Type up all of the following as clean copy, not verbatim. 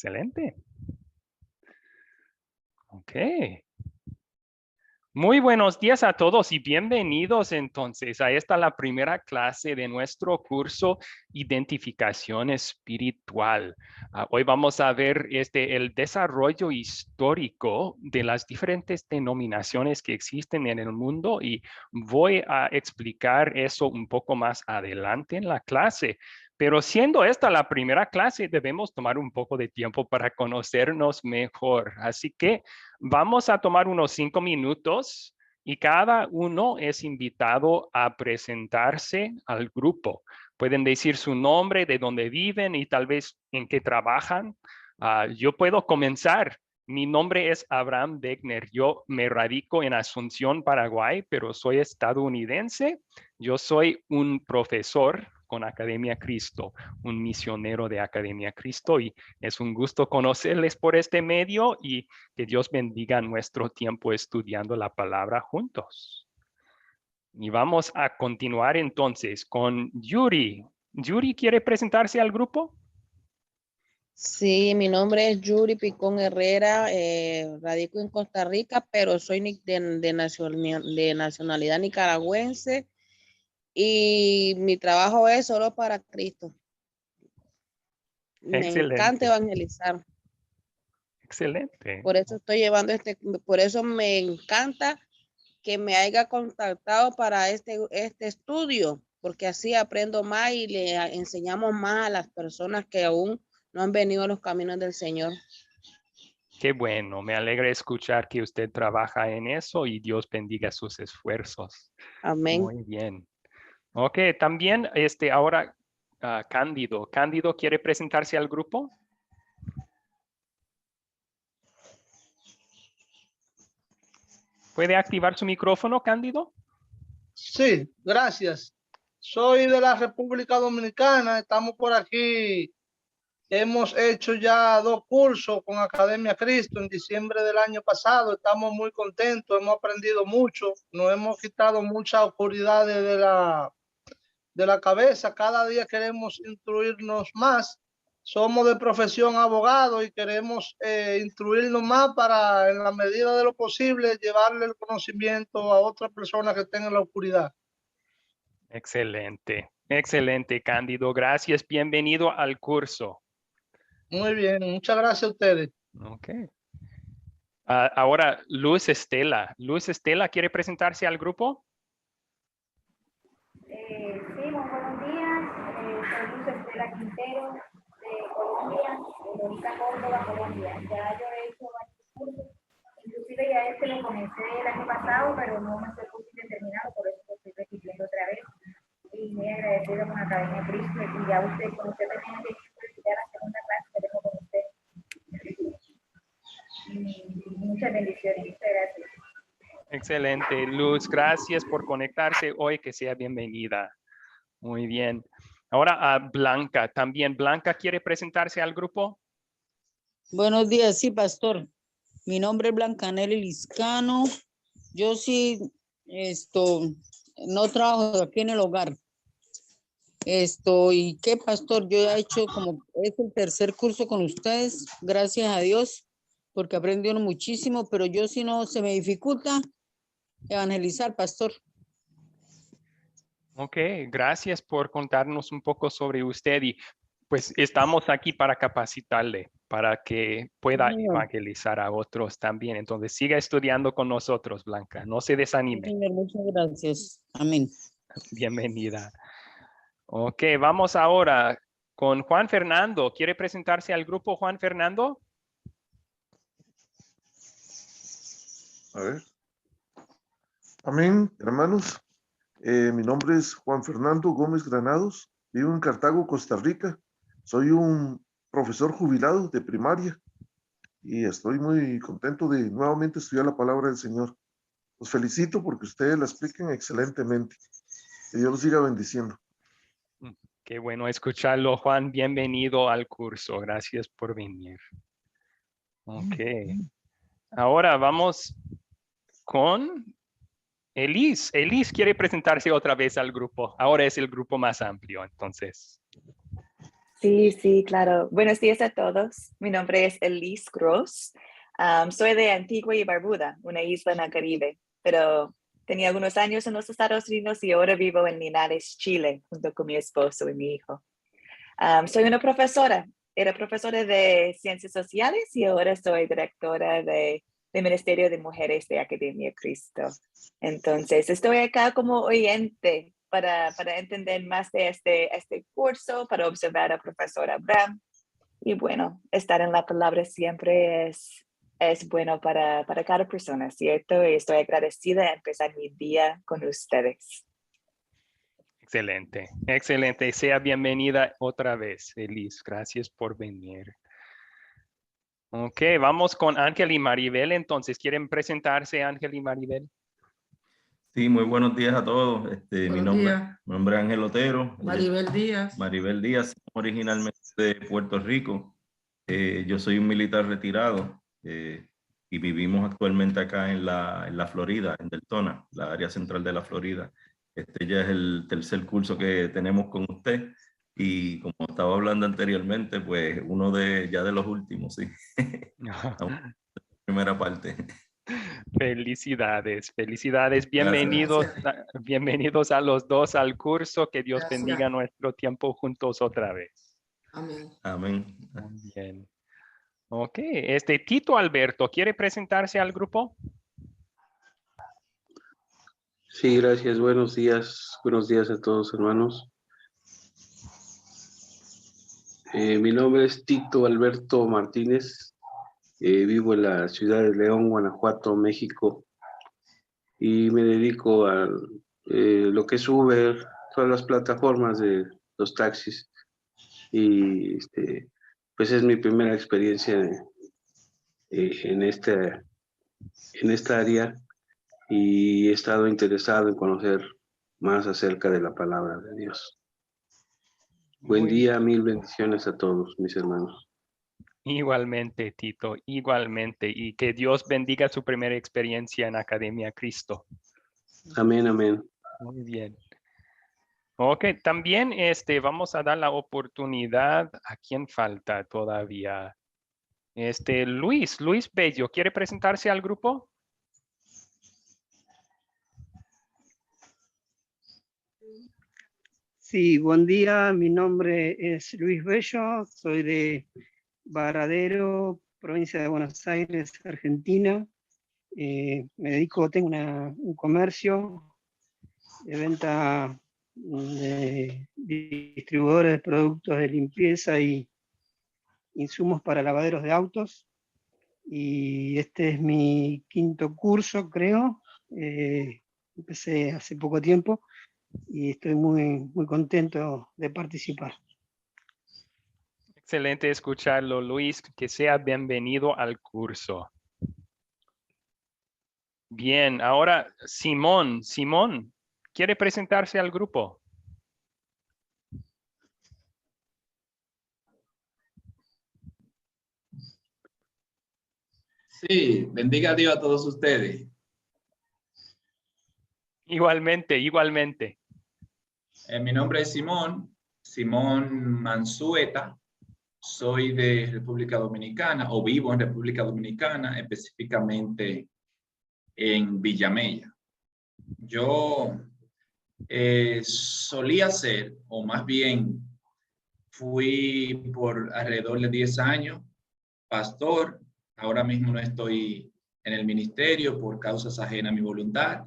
Excelente. Ok. Muy buenos días a todos y bienvenidos entonces a la primera clase de nuestro curso Identificación Espiritual. Hoy vamos a ver el desarrollo histórico de las diferentes denominaciones que existen en el mundo y voy a explicar eso un poco más adelante en la clase. Pero siendo esta la primera clase, debemos tomar un poco de tiempo para conocernos mejor. Así que vamos a tomar unos 5 minutos y cada uno es invitado a presentarse al grupo. Pueden decir su nombre, de dónde viven y tal vez en qué trabajan. Yo puedo comenzar. Mi nombre es Abraham Wegner. Yo me radico en Asunción, Paraguay, pero soy estadounidense. Yo soy un profesor con Academia Cristo, un misionero de Academia Cristo, y es un gusto conocerles por este medio y que Dios bendiga nuestro tiempo estudiando la palabra juntos. Y vamos a continuar entonces con Yuri. ¿Yuri quiere presentarse al grupo? Sí, mi nombre es Yuri Picón Herrera, radico en Costa Rica, pero soy de nacionalidad nicaragüense y mi trabajo es solo para Cristo. Me encanta Excelente. evangelizar, Excelente. por eso estoy llevando por eso me encanta que me haya contactado para este estudio, porque así aprendo más y le enseñamos más a las personas que aún no han venido a los caminos del Señor. Qué bueno, me alegra escuchar que usted trabaja en eso y Dios bendiga sus esfuerzos. Amén. Muy bien. Ok, también ahora Cándido. ¿Cándido quiere presentarse al grupo? ¿Puede activar su micrófono, Cándido? Sí, gracias. Soy de la República Dominicana, estamos por aquí. Hemos hecho ya 2 cursos con Academia Cristo en diciembre del año pasado. Estamos muy contentos, hemos aprendido mucho, nos hemos quitado muchas oscuridades de la cabeza. Cada día queremos instruirnos más. Somos de profesión abogados y queremos instruirnos más para, en la medida de lo posible, llevarle el conocimiento a otras personas que estén en la oscuridad. Excelente, excelente, Cándido. Gracias, bienvenido al curso. Muy bien, muchas gracias a ustedes. Ok. Ahora, Luz Estela. Luz Estela, ¿quiere presentarse al grupo? Sí, muy buenos días. Soy Luz Estela Quintero de Colombia, de Lorita, Córdoba, Colombia. Ya yo he hecho varios cursos, inclusive ya lo comencé el año pasado, pero no me fue posible terminarlo, por eso estoy repitiendo otra vez. Y muy agradecido con Academia Cristo y ya con usted también ya la segunda clase que tengo con usted. Y muchas bendiciones, muchas gracias. Excelente, Luz. Gracias por conectarse hoy. Que sea bienvenida. Muy bien. Ahora a Blanca. También Blanca quiere presentarse al grupo. Buenos días, sí, pastor. Mi nombre es Blancanelli Liscano. Yo sí, no trabajo aquí en el hogar. ¿Y qué, pastor? Yo he hecho es el tercer curso con ustedes, gracias a Dios, porque aprendieron muchísimo, pero yo si no, se me dificulta evangelizar, pastor. Ok, gracias por contarnos un poco sobre usted y pues estamos aquí para capacitarle, para que pueda Señor, evangelizar a otros también. Entonces siga estudiando con nosotros, Blanca. No se desanime. Señor, muchas gracias. Amén. Bienvenida. Ok, vamos ahora con Juan Fernando. ¿Quiere presentarse al grupo, Juan Fernando? A ver. Amén, hermanos. Mi nombre es Juan Fernando Gómez Granados. Vivo en Cartago, Costa Rica. Soy un profesor jubilado de primaria y estoy muy contento de nuevamente estudiar la palabra del Señor. Los felicito porque ustedes la explican excelentemente. Que Dios los siga bendiciendo. Qué bueno escucharlo, Juan. Bienvenido al curso. Gracias por venir. Ok. Ahora vamos con Elis. Elis quiere presentarse otra vez al grupo. Ahora es el grupo más amplio, entonces. Sí, sí, claro. Buenos días a todos. Mi nombre es Elise Gross. Soy de Antigua y Barbuda, una isla en el Caribe, pero tenía algunos años en los Estados Unidos y ahora vivo en Linares, Chile, junto con mi esposo y mi hijo. Soy una profesora. Era profesora de Ciencias Sociales y ahora soy directora del Ministerio de Mujeres de Academia Cristo. Entonces, estoy acá como oyente para entender más de este curso, para observar a profesora Abraham. Y bueno, estar en la palabra siempre es bueno para cada persona, ¿cierto? Y estoy agradecida de empezar mi día con ustedes. Excelente, excelente. Sea bienvenida otra vez, Elise. Gracias por venir. Ok, vamos con Ángel y Maribel. Entonces, ¿quieren presentarse, Ángel y Maribel? Sí, muy buenos días a todos. Mi Buenos nombre días. es Ángel Otero. Maribel Díaz. Maribel Díaz, originalmente de Puerto Rico. Yo soy un militar retirado y vivimos actualmente acá en la Florida, en Deltona, la área central de la Florida. Este ya es el tercer curso que tenemos con usted y como estaba hablando anteriormente, pues ya de los últimos, sí. Primera parte. Felicidades, felicidades. Bienvenidos, bienvenidos a los dos al curso. Que Dios Gracias. bendiga nuestro tiempo juntos otra vez. Amén. Amén. Muy bien. Ok, Tito Alberto, ¿quiere presentarse al grupo? Sí, gracias. Buenos días a todos, hermanos. Mi nombre es Tito Alberto Martínez. Vivo en la ciudad de León, Guanajuato, México. Y me dedico a lo que es Uber, todas las plataformas de los taxis. Y pues es mi primera experiencia en esta área. Y he estado interesado en conocer más acerca de la palabra de Dios. Buen día, mil bendiciones a todos, mis hermanos. Igualmente, Tito, igualmente. Y que Dios bendiga su primera experiencia en Academia Cristo. Amén, amén. Muy bien. Ok, también vamos a dar la oportunidad a quien falta todavía. Luis Bello, ¿quiere presentarse al grupo? Sí, buen día. Mi nombre es Luis Bello. Soy de Varadero, provincia de Buenos Aires, Argentina. Tengo un comercio de venta de distribuidores de productos de limpieza y insumos para lavaderos de autos. Y este es mi quinto curso, creo. Empecé hace poco tiempo y estoy muy contento de participar. Excelente escucharlo, Luis. Que sea bienvenido al curso. Bien, ahora Simón, ¿quiere presentarse al grupo? Sí, bendiga a Dios a todos ustedes. Igualmente. Mi nombre es Simón Mansueta. Soy de República Dominicana o vivo en República Dominicana, específicamente en Villamella. Yo solía ser, o más bien fui por alrededor de 10 años, pastor. Ahora mismo no estoy en el ministerio por causas ajenas a mi voluntad.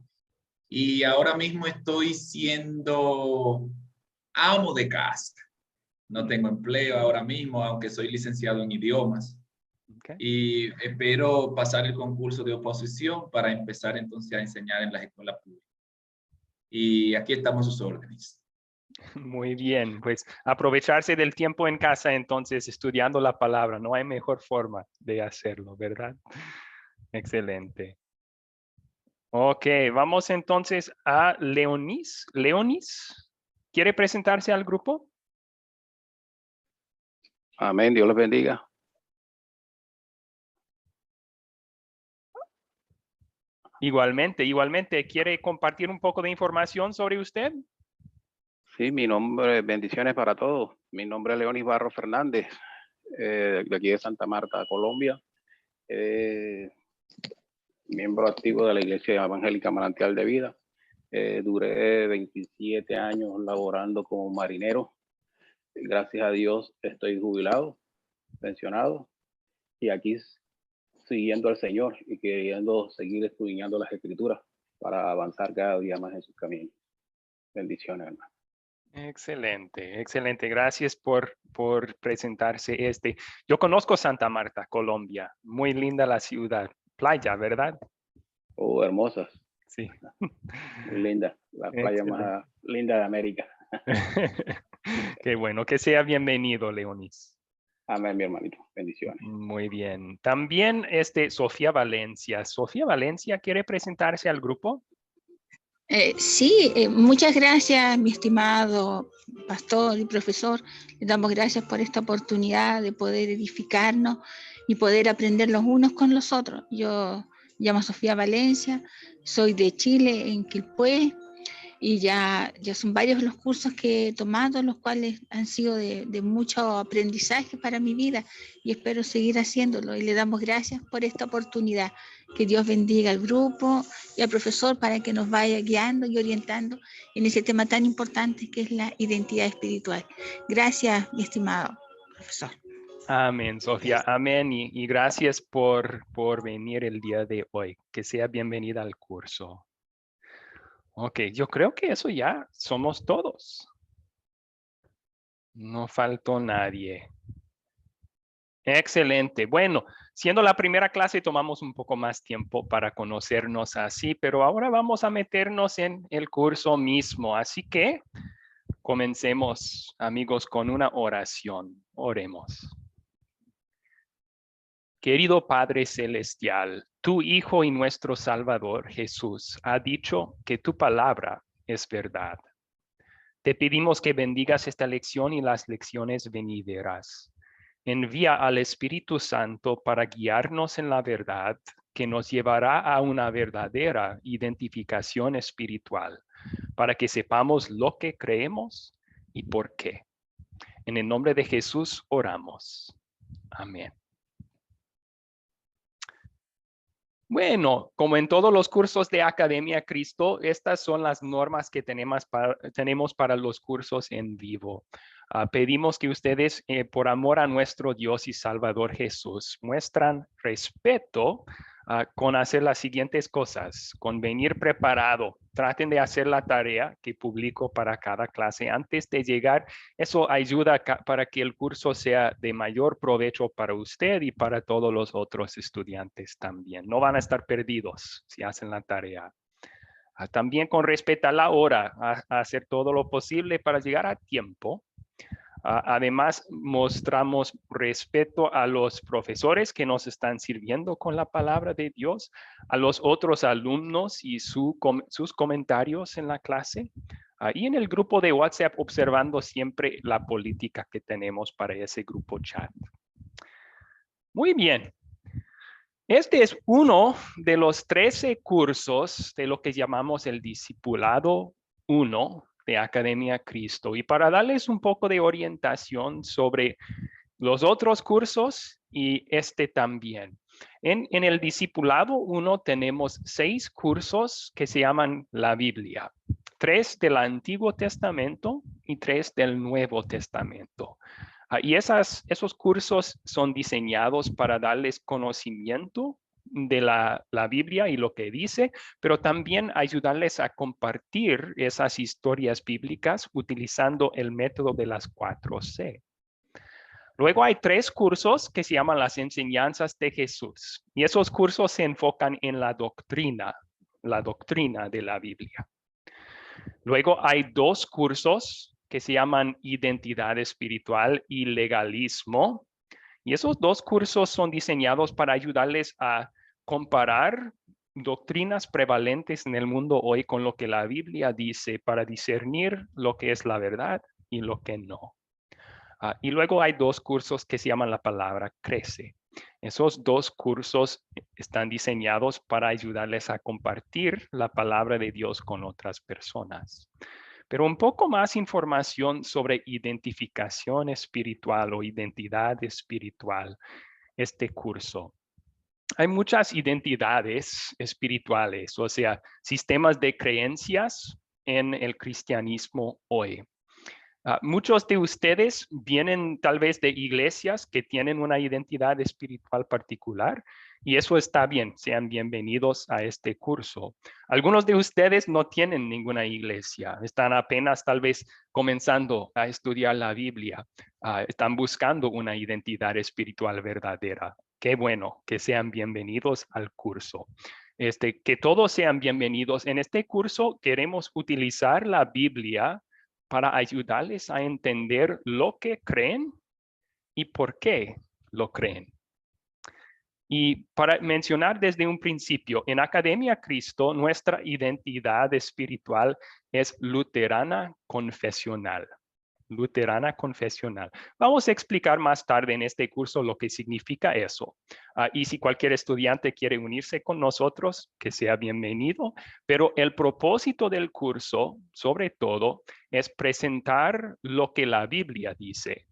Y ahora mismo estoy siendo amo de casa. No tengo empleo ahora mismo, aunque soy licenciado en idiomas. Okay. Y espero pasar el concurso de oposición para empezar entonces a enseñar en las escuelas públicas. Y aquí estamos a sus órdenes. Muy bien, pues aprovecharse del tiempo en casa entonces estudiando la palabra. No hay mejor forma de hacerlo, ¿verdad? Excelente. Ok, vamos entonces a Leonis. Leonis, ¿quiere presentarse al grupo? Amén, Dios los bendiga. Igualmente. ¿Quiere compartir un poco de información sobre usted? Sí, mi nombre, bendiciones para todos. Mi nombre es Leonis Barro Fernández, de aquí de Santa Marta, Colombia. Miembro activo de la Iglesia Evangélica Manantial de Vida. Duré 27 años laborando como marinero. Gracias a Dios estoy jubilado, pensionado, y aquí siguiendo al Señor y queriendo seguir estudiando las Escrituras para avanzar cada día más en sus caminos. Bendiciones, hermano. Excelente, excelente. Gracias por presentarse. Yo conozco Santa Marta, Colombia. Muy linda la ciudad. Playa, ¿verdad? Oh, hermosas. Sí. Muy linda. La playa más linda de América. Qué bueno. Que sea bienvenido, Leonis. Amén, mi hermanito. Bendiciones. Muy bien. También Sofía Valencia. Sofía Valencia, ¿quiere presentarse al grupo? Sí, muchas gracias, mi estimado pastor y profesor. Le damos gracias por esta oportunidad de poder edificarnos y poder aprender los unos con los otros. Yo me llamo Sofía Valencia, soy de Chile, en Quilpué, y ya son varios los cursos que he tomado, los cuales han sido de mucho aprendizaje para mi vida, y espero seguir haciéndolo. Y le damos gracias por esta oportunidad. Que Dios bendiga al grupo y al profesor para que nos vaya guiando y orientando en ese tema tan importante que es la identidad espiritual. Gracias, mi estimado profesor. Amén, Sofía. Amén. Y gracias por venir el día de hoy. Que sea bienvenida al curso. Ok, yo creo que eso ya somos todos. No faltó nadie. Excelente. Bueno, siendo la primera clase tomamos un poco más tiempo para conocernos así, pero ahora vamos a meternos en el curso mismo. Así que comencemos, amigos, con una oración. Oremos. Querido Padre Celestial, tu Hijo y nuestro Salvador Jesús ha dicho que tu palabra es verdad. Te pedimos que bendigas esta lección y las lecciones venideras. Envía al Espíritu Santo para guiarnos en la verdad que nos llevará a una verdadera identificación espiritual, para que sepamos lo que creemos y por qué. En el nombre de Jesús oramos. Amén. Bueno, como en todos los cursos de Academia Cristo, estas son las normas que tenemos para los cursos en vivo. Pedimos que ustedes, por amor a nuestro Dios y Salvador Jesús, muestran respeto con hacer las siguientes cosas, con venir preparado. Traten de hacer la tarea que publico para cada clase antes de llegar. Eso ayuda para que el curso sea de mayor provecho para usted y para todos los otros estudiantes también. No van a estar perdidos si hacen la tarea. También con respecto a la hora, a hacer todo lo posible para llegar a tiempo. Además, mostramos respeto a los profesores que nos están sirviendo con la palabra de Dios, a los otros alumnos y sus comentarios en la clase, y en el grupo de WhatsApp observando siempre la política que tenemos para ese grupo chat. Muy bien. Este es uno de los 13 cursos de lo que llamamos el Discipulado 1 de Academia Cristo. Y para darles un poco de orientación sobre los otros cursos y este también. En el Discipulado 1 tenemos 6 cursos que se llaman la Biblia. 3 del Antiguo Testamento y 3 del Nuevo Testamento. Y esos cursos son diseñados para darles conocimiento de la Biblia y lo que dice, pero también ayudarles a compartir esas historias bíblicas utilizando el método de las 4C. Luego hay 3 cursos que se llaman las enseñanzas de Jesús. Y esos cursos se enfocan en la doctrina de la Biblia. Luego hay 2 cursos que se llaman identidad espiritual y legalismo. Y esos 2 cursos son diseñados para ayudarles a comparar doctrinas prevalentes en el mundo hoy con lo que la Biblia dice para discernir lo que es la verdad y lo que no. Y luego hay 2 cursos que se llaman la palabra crece. Esos 2 cursos están diseñados para ayudarles a compartir la palabra de Dios con otras personas. Pero un poco más información sobre identificación espiritual o identidad espiritual, este curso. Hay muchas identidades espirituales, o sea, sistemas de creencias en el cristianismo hoy. Muchos de ustedes vienen tal vez de iglesias que tienen una identidad espiritual particular y eso está bien, sean bienvenidos a este curso. Algunos de ustedes no tienen ninguna iglesia, están apenas tal vez comenzando a estudiar la Biblia, están buscando una identidad espiritual verdadera. Qué bueno que sean bienvenidos al curso. Que todos sean bienvenidos. En este curso queremos utilizar la Biblia para ayudarles a entender lo que creen y por qué lo creen. Y para mencionar desde un principio, en Academia Cristo, nuestra identidad espiritual es luterana confesional. Luterana confesional. Vamos a explicar más tarde en este curso lo que significa eso. Y si cualquier estudiante quiere unirse con nosotros, que sea bienvenido. Pero el propósito del curso, sobre todo, es presentar lo que la Biblia dice,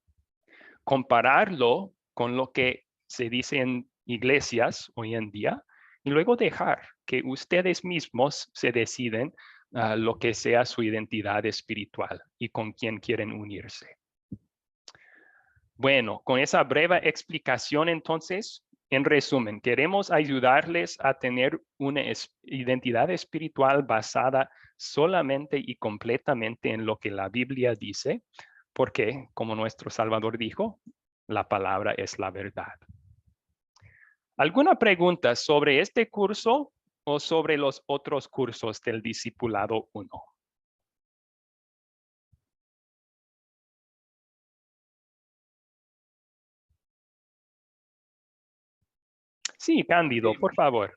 compararlo con lo que se dice en iglesias hoy en día y luego dejar que ustedes mismos se deciden lo que sea su identidad espiritual y con quién quieren unirse. Bueno, con esa breve explicación entonces, en resumen, queremos ayudarles a tener una identidad espiritual basada solamente y completamente en lo que la Biblia dice, porque, como nuestro Salvador dijo, la palabra es la verdad. ¿Alguna pregunta sobre este curso o sobre los otros cursos del Discipulado 1? Sí, Cándido, por favor.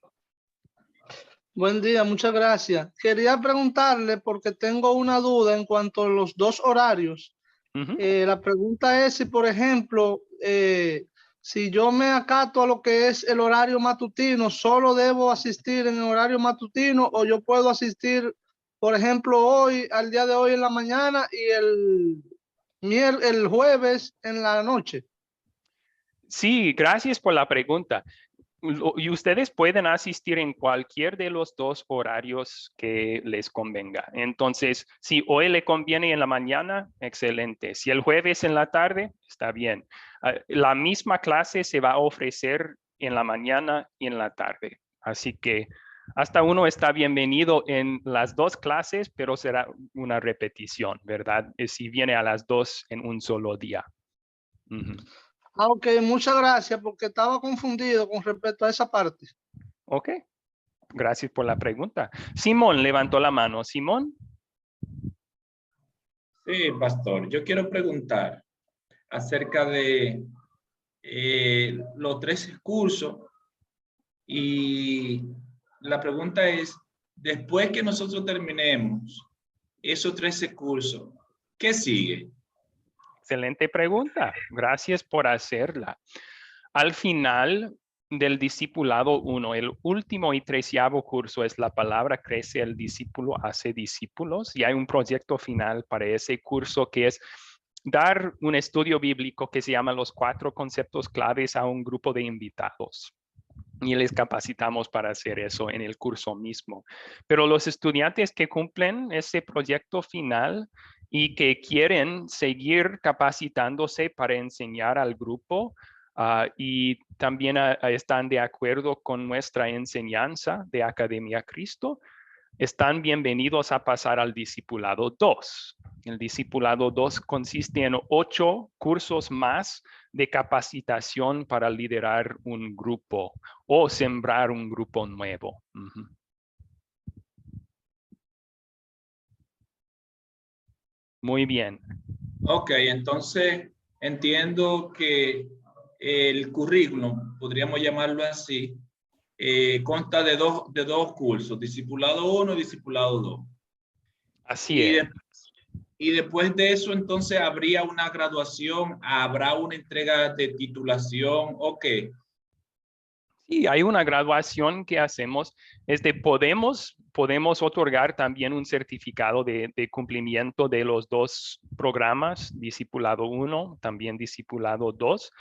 Buen día, muchas gracias. Quería preguntarle porque tengo una duda en cuanto a los dos horarios. La pregunta es si, por ejemplo, si yo me acato a lo que es el horario matutino, ¿solo debo asistir en el horario matutino o yo puedo asistir, por ejemplo, hoy, al día de hoy en la mañana y el jueves en la noche? Sí, gracias por la pregunta. Y ustedes pueden asistir en cualquier de los dos horarios que les convenga. Entonces, si hoy le conviene en la mañana, excelente. Si el jueves en la tarde, está bien. La misma clase se va a ofrecer en la mañana y en la tarde. Así que hasta uno está bienvenido en las dos clases, pero será una repetición, ¿verdad? Si viene a las dos en un solo día. Ok, muchas gracias porque estaba confundido con respecto a esa parte. Ok, gracias por la pregunta. Simón levantó la mano. Simón. Sí, pastor. Yo quiero preguntar acerca de los 13 cursos y la pregunta es, después que nosotros terminemos esos 13 cursos, ¿qué sigue? Excelente pregunta. Gracias por hacerla. Al final del Discipulado 1, el último y 13º curso es la palabra crece, el discípulo hace discípulos. Y hay un proyecto final para ese curso que es dar un estudio bíblico que se llama los 4 conceptos claves a un grupo de invitados. Y les capacitamos para hacer eso en el curso mismo. Pero los estudiantes que cumplen ese proyecto final y que quieren seguir capacitándose para enseñar al grupo y también están de acuerdo con nuestra enseñanza de Academia Cristo, están bienvenidos a pasar al Discipulado 2. El Discipulado 2 consiste en 8 cursos más de capacitación para liderar un grupo o sembrar un grupo nuevo. Muy bien. Ok, entonces entiendo que el currículum, podríamos llamarlo así, consta de dos cursos, Discipulado 1 y Discipulado 2. Así es. Y después de eso, entonces, ¿habría una graduación? ¿Habrá una entrega de titulación o qué? Sí, hay una graduación que hacemos. Podemos podemos otorgar también un certificado de cumplimiento de los dos programas, Discipulado 1, también Discipulado 2.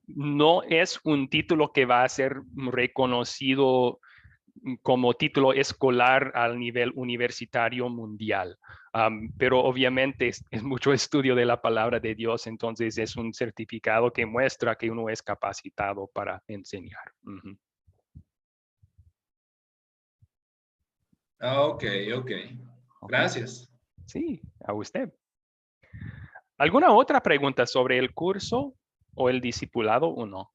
No es un título que va a ser reconocido como título escolar al nivel universitario mundial. Pero obviamente es mucho estudio de la palabra de Dios, entonces es un certificado que muestra que uno es capacitado para enseñar. Ok. Gracias. Sí, a usted. ¿Alguna otra pregunta sobre el curso o el discipulado 1?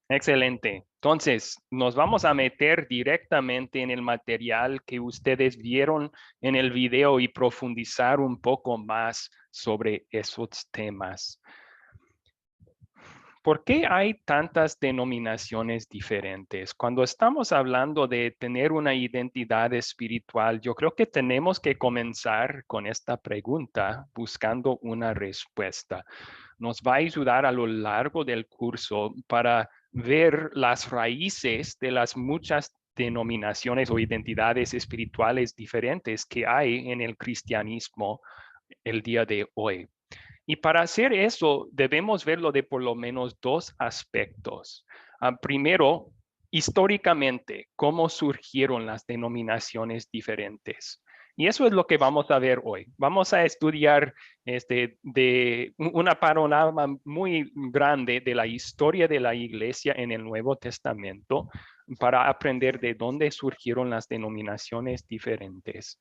Excelente. Entonces, nos vamos a meter directamente en el material que ustedes vieron en el video y profundizar un poco más sobre esos temas. ¿Por qué hay tantas denominaciones diferentes? Cuando estamos hablando de tener una identidad espiritual, yo creo que tenemos que comenzar con esta pregunta buscando una respuesta. Nos va a ayudar a lo largo del curso para ver las raíces de las muchas denominaciones o identidades espirituales diferentes que hay en el cristianismo el día de hoy. Y para hacer eso, debemos verlo de por lo menos dos aspectos. Primero, históricamente, cómo surgieron las denominaciones diferentes. Y eso es lo que vamos a ver hoy. Vamos a estudiar de una panorama muy grande de la historia de la iglesia en el Nuevo Testamento para aprender de dónde surgieron las denominaciones diferentes.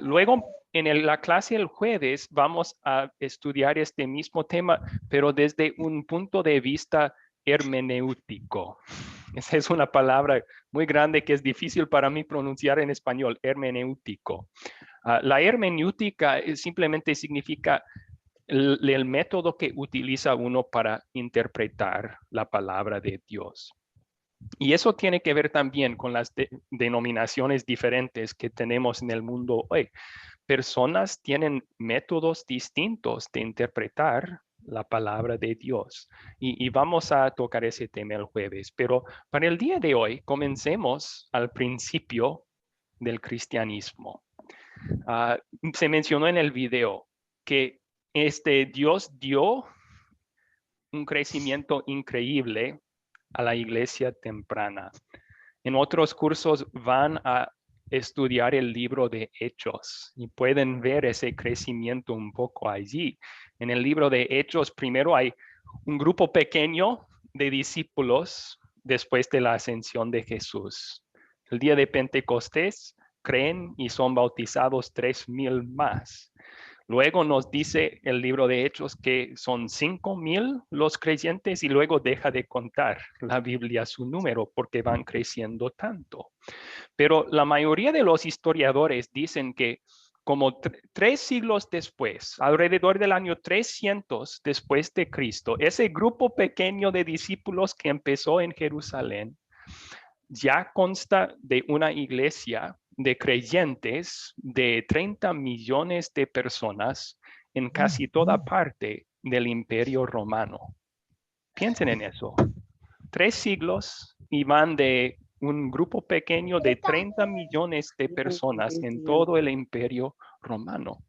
Luego, en la clase el jueves, vamos a estudiar este mismo tema, pero desde un punto de vista hermenéutico. Esa es una palabra muy grande que es difícil para mí pronunciar en español, hermenéutico. La hermenéutica simplemente significa el método que utiliza uno para interpretar la palabra de Dios. Y eso tiene que ver también con las denominaciones diferentes que tenemos en el mundo hoy. Personas tienen métodos distintos de interpretar la palabra de Dios. Y vamos a tocar ese tema el jueves. Pero para el día de hoy, comencemos al principio del cristianismo. Se mencionó en el video que Dios dio un crecimiento increíble a la iglesia temprana. En otros cursos van a estudiar el libro de Hechos y pueden ver ese crecimiento un poco allí. En el libro de Hechos, primero hay un grupo pequeño de discípulos después de la ascensión de Jesús. El día de Pentecostés creen y son bautizados 3,000 más. Luego nos dice el libro de Hechos que son 5,000 los creyentes y luego deja de contar la Biblia su número porque van creciendo tanto. Pero la mayoría de los historiadores dicen que como 3 siglos después, alrededor del año 300 después de Cristo, ese grupo pequeño de discípulos que empezó en Jerusalén ya consta de una iglesia de creyentes de 30 millones de personas en casi toda parte del Imperio Romano. Piensen en eso. 3 siglos y van de un grupo pequeño de 30 millones de personas en todo el Imperio Romano.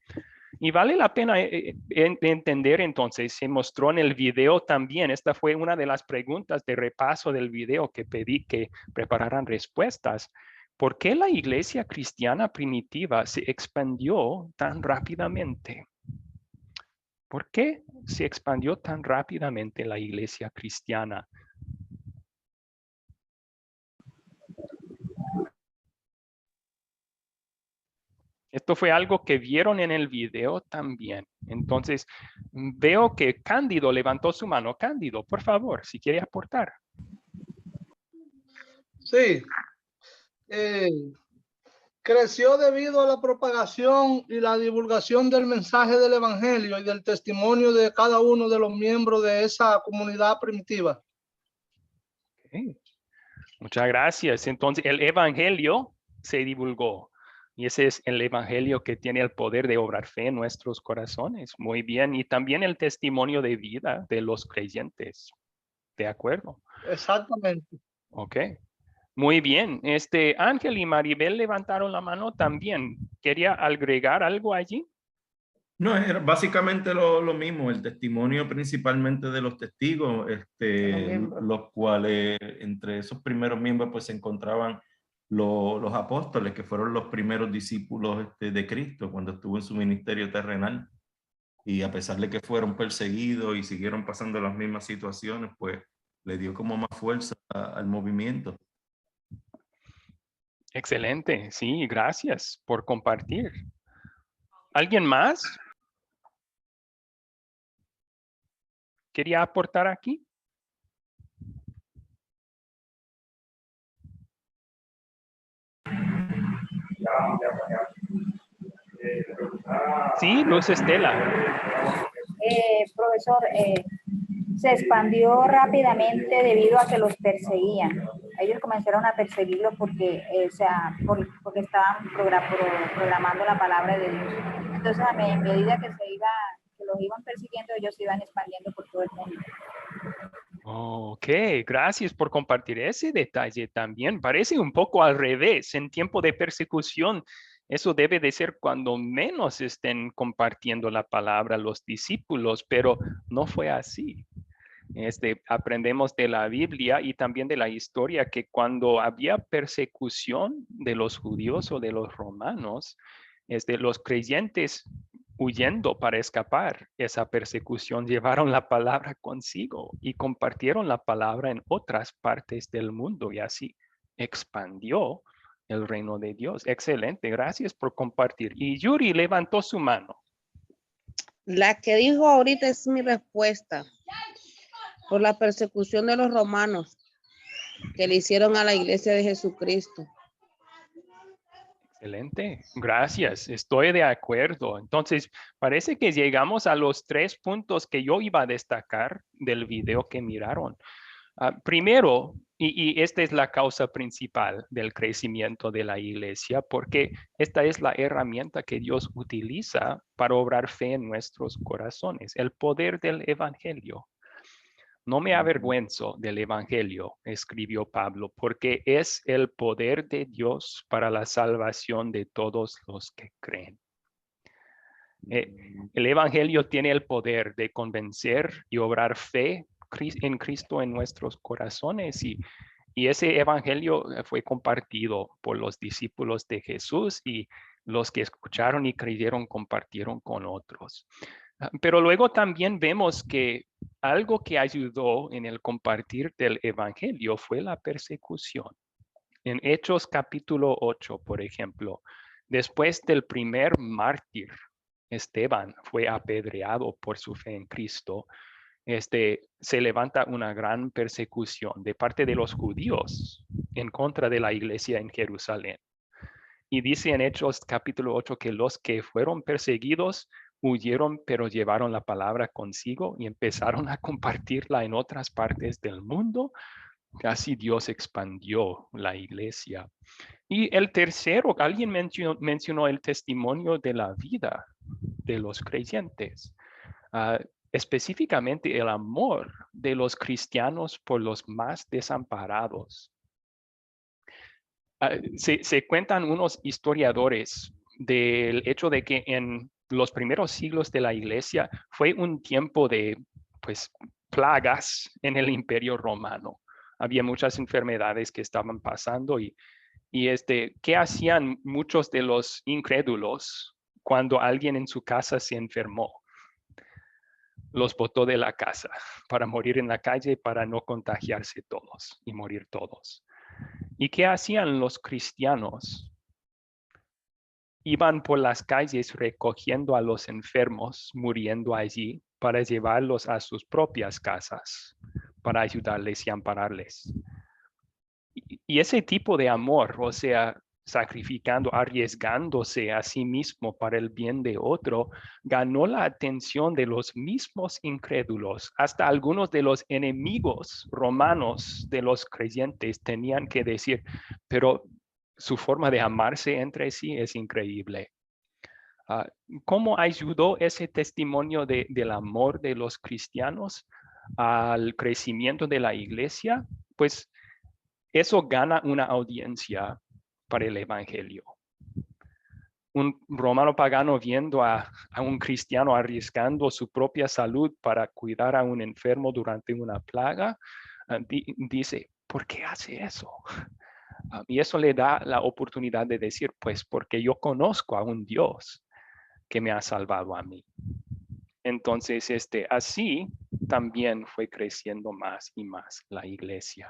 Y vale la pena entender entonces, se mostró en el video también, esta fue una de las preguntas de repaso del video que pedí que prepararan respuestas. ¿Por qué la iglesia cristiana primitiva se expandió tan rápidamente? ¿Por qué se expandió tan rápidamente la iglesia cristiana? Esto fue algo que vieron en el video también. Entonces, veo que Cándido levantó su mano. Cándido, por favor, si quiere aportar. Sí. Creció debido a la propagación y la divulgación del mensaje del evangelio y del testimonio de cada uno de los miembros de esa comunidad primitiva. Okay. Muchas gracias. Entonces, el evangelio se divulgó. Y ese es el evangelio que tiene el poder de obrar fe en nuestros corazones. Muy bien. Y también el testimonio de vida de los creyentes. ¿De acuerdo? Exactamente. Ok. Muy bien. Ángel y Maribel levantaron la mano también. ¿Quería agregar algo allí? No, era básicamente lo mismo, el testimonio principalmente de los testigos, los cuales entre esos primeros miembros pues se encontraban los apóstoles, que fueron los primeros discípulos de Cristo cuando estuvo en su ministerio terrenal. Y a pesar de que fueron perseguidos y siguieron pasando las mismas situaciones, pues le dio como más fuerza al movimiento. Excelente. Sí, gracias por compartir. ¿Alguien más quería aportar aquí? Sí, Luz Estela. Profesor, se expandió rápidamente debido a que los perseguían. Ellos comenzaron a perseguirlos porque, porque estaban programando la palabra de Dios. Entonces, a medida que los iban persiguiendo, ellos se iban expandiendo por todo el mundo. Ok, gracias por compartir ese detalle también. Parece un poco al revés. En tiempo de persecución, eso debe de ser cuando menos estén compartiendo la palabra los discípulos, pero no fue así. Aprendemos de la Biblia y también de la historia que cuando había persecución de los judíos o de los romanos, los creyentes huyendo para escapar esa persecución llevaron la palabra consigo y compartieron la palabra en otras partes del mundo y así expandió el reino de Dios. Excelente, gracias por compartir. Y Yuri levantó su mano. La que dijo ahorita es mi respuesta. Por la persecución de los romanos que le hicieron a la iglesia de Jesucristo. Excelente, gracias, estoy de acuerdo. Entonces, parece que llegamos a los 3 puntos que yo iba a destacar del video que miraron. Primero, y esta es la causa principal del crecimiento de la iglesia, porque esta es la herramienta que Dios utiliza para obrar fe en nuestros corazones, el poder del evangelio. No me avergüenzo del evangelio, escribió Pablo, porque es el poder de Dios para la salvación de todos los que creen. El evangelio tiene el poder de convencer y obrar fe en Cristo en nuestros corazones y ese evangelio fue compartido por los discípulos de Jesús y los que escucharon y creyeron compartieron con otros. Pero luego también vemos que algo que ayudó en el compartir del evangelio fue la persecución. En Hechos capítulo 8, por ejemplo, después del primer mártir, Esteban, fue apedreado por su fe en Cristo. Se levanta una gran persecución de parte de los judíos en contra de la iglesia en Jerusalén. Y dice en Hechos capítulo 8 que los que fueron perseguidos huyeron, pero llevaron la palabra consigo y empezaron a compartirla en otras partes del mundo. Así Dios expandió la iglesia. Y el tercero, alguien mencionó el testimonio de la vida de los creyentes. Específicamente el amor de los cristianos por los más desamparados. Se cuentan unos historiadores del hecho de que en los primeros siglos de la iglesia fue un tiempo de plagas en el Imperio Romano. Había muchas enfermedades que estaban pasando y ¿qué hacían muchos de los incrédulos cuando alguien en su casa se enfermó? Los botó de la casa para morir en la calle, para no contagiarse todos y morir todos. ¿Y qué hacían los cristianos? Iban por las calles recogiendo a los enfermos, muriendo allí, para llevarlos a sus propias casas, para ayudarles y ampararles. Y ese tipo de amor, o sea, sacrificando, arriesgándose a sí mismo para el bien de otro, ganó la atención de los mismos incrédulos. Hasta algunos de los enemigos romanos de los creyentes tenían que decir, pero su forma de amarse entre sí es increíble. ¿Cómo ayudó ese testimonio del amor de los cristianos al crecimiento de la iglesia? Pues eso gana una audiencia para el evangelio. Un romano pagano viendo a un cristiano arriesgando su propia salud para cuidar a un enfermo durante una plaga, dice, ¿por qué hace eso? Y eso le da la oportunidad de decir, pues porque yo conozco a un Dios que me ha salvado a mí. Entonces, así también fue creciendo más y más la iglesia.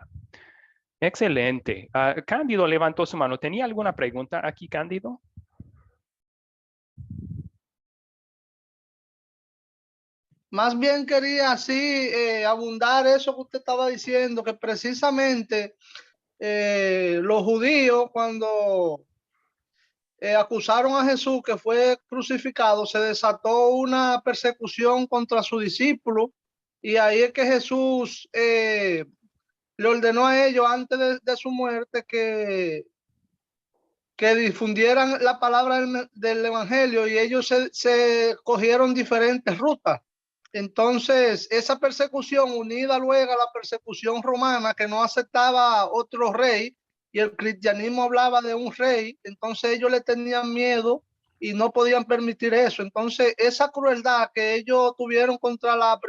Excelente. Cándido levantó su mano. ¿Tenía alguna pregunta aquí, Cándido? Más bien quería así abundar eso que usted estaba diciendo, que precisamente los judíos cuando acusaron a Jesús que fue crucificado, se desató una persecución contra su discípulo y ahí es que Jesús le ordenó a ellos antes de su muerte que difundieran la palabra del evangelio y ellos se cogieron diferentes rutas. Entonces, esa persecución unida luego a la persecución romana que no aceptaba otro rey y el cristianismo hablaba de un rey, entonces ellos le tenían miedo y no podían permitir eso. Entonces, esa crueldad que ellos tuvieron contra los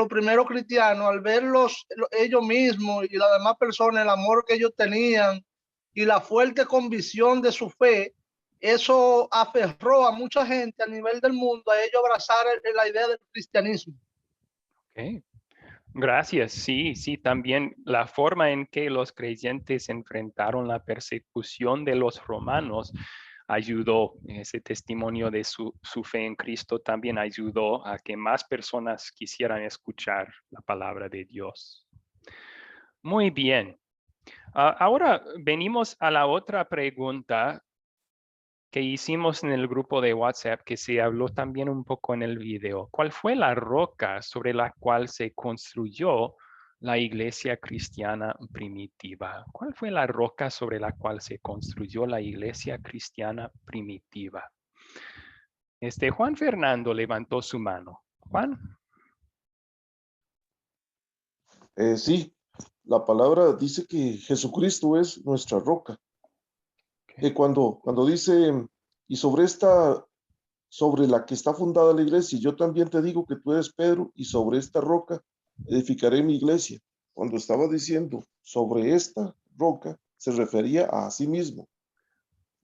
primeros cristianos, al verlos ellos mismos y las demás personas, el amor que ellos tenían y la fuerte convicción de su fe, eso aferró a mucha gente a nivel del mundo a ellos abrazar la idea del cristianismo. Okay. Gracias. Sí, también la forma en que los creyentes enfrentaron la persecución de los romanos ayudó, ese testimonio de su fe en Cristo también ayudó a que más personas quisieran escuchar la palabra de Dios. Muy bien. Ahora venimos a la otra pregunta que hicimos en el grupo de WhatsApp, que se habló también un poco en el video. ¿Cuál fue la roca sobre la cual se construyó la iglesia cristiana primitiva? ¿Cuál fue la roca sobre la cual se construyó la iglesia cristiana primitiva? Juan Fernando levantó su mano. Juan. Sí, la palabra dice que Jesucristo es nuestra roca. Cuando dice, y sobre la que está fundada la iglesia, yo también te digo que tú eres Pedro, y sobre esta roca edificaré mi iglesia. Cuando estaba diciendo sobre esta roca, se refería a sí mismo.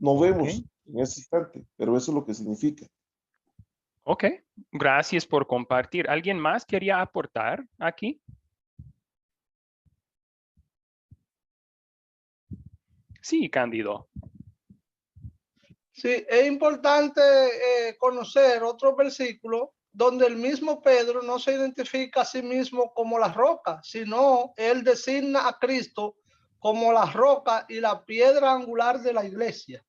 No vemos en ese instante, pero eso es lo que significa. Ok, gracias por compartir. ¿Alguien más quería aportar aquí? Sí, Cándido. Sí, es importante conocer otro versículo donde el mismo Pedro no se identifica a sí mismo como la roca, sino él designa a Cristo como la roca y la piedra angular de la iglesia.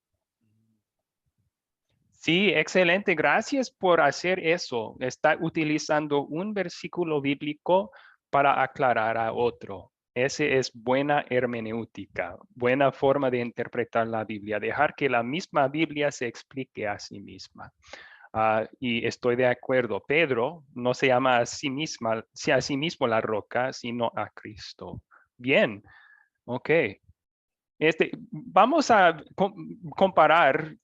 Sí, excelente. Gracias por hacer eso. Está utilizando un versículo bíblico para aclarar a otro. Ese es buena hermenéutica, buena forma de interpretar la Biblia, dejar que la misma Biblia se explique a sí misma. Y estoy de acuerdo, Pedro no se llama a sí mismo la roca, sino a Cristo. Bien, ok. Vamos a comparar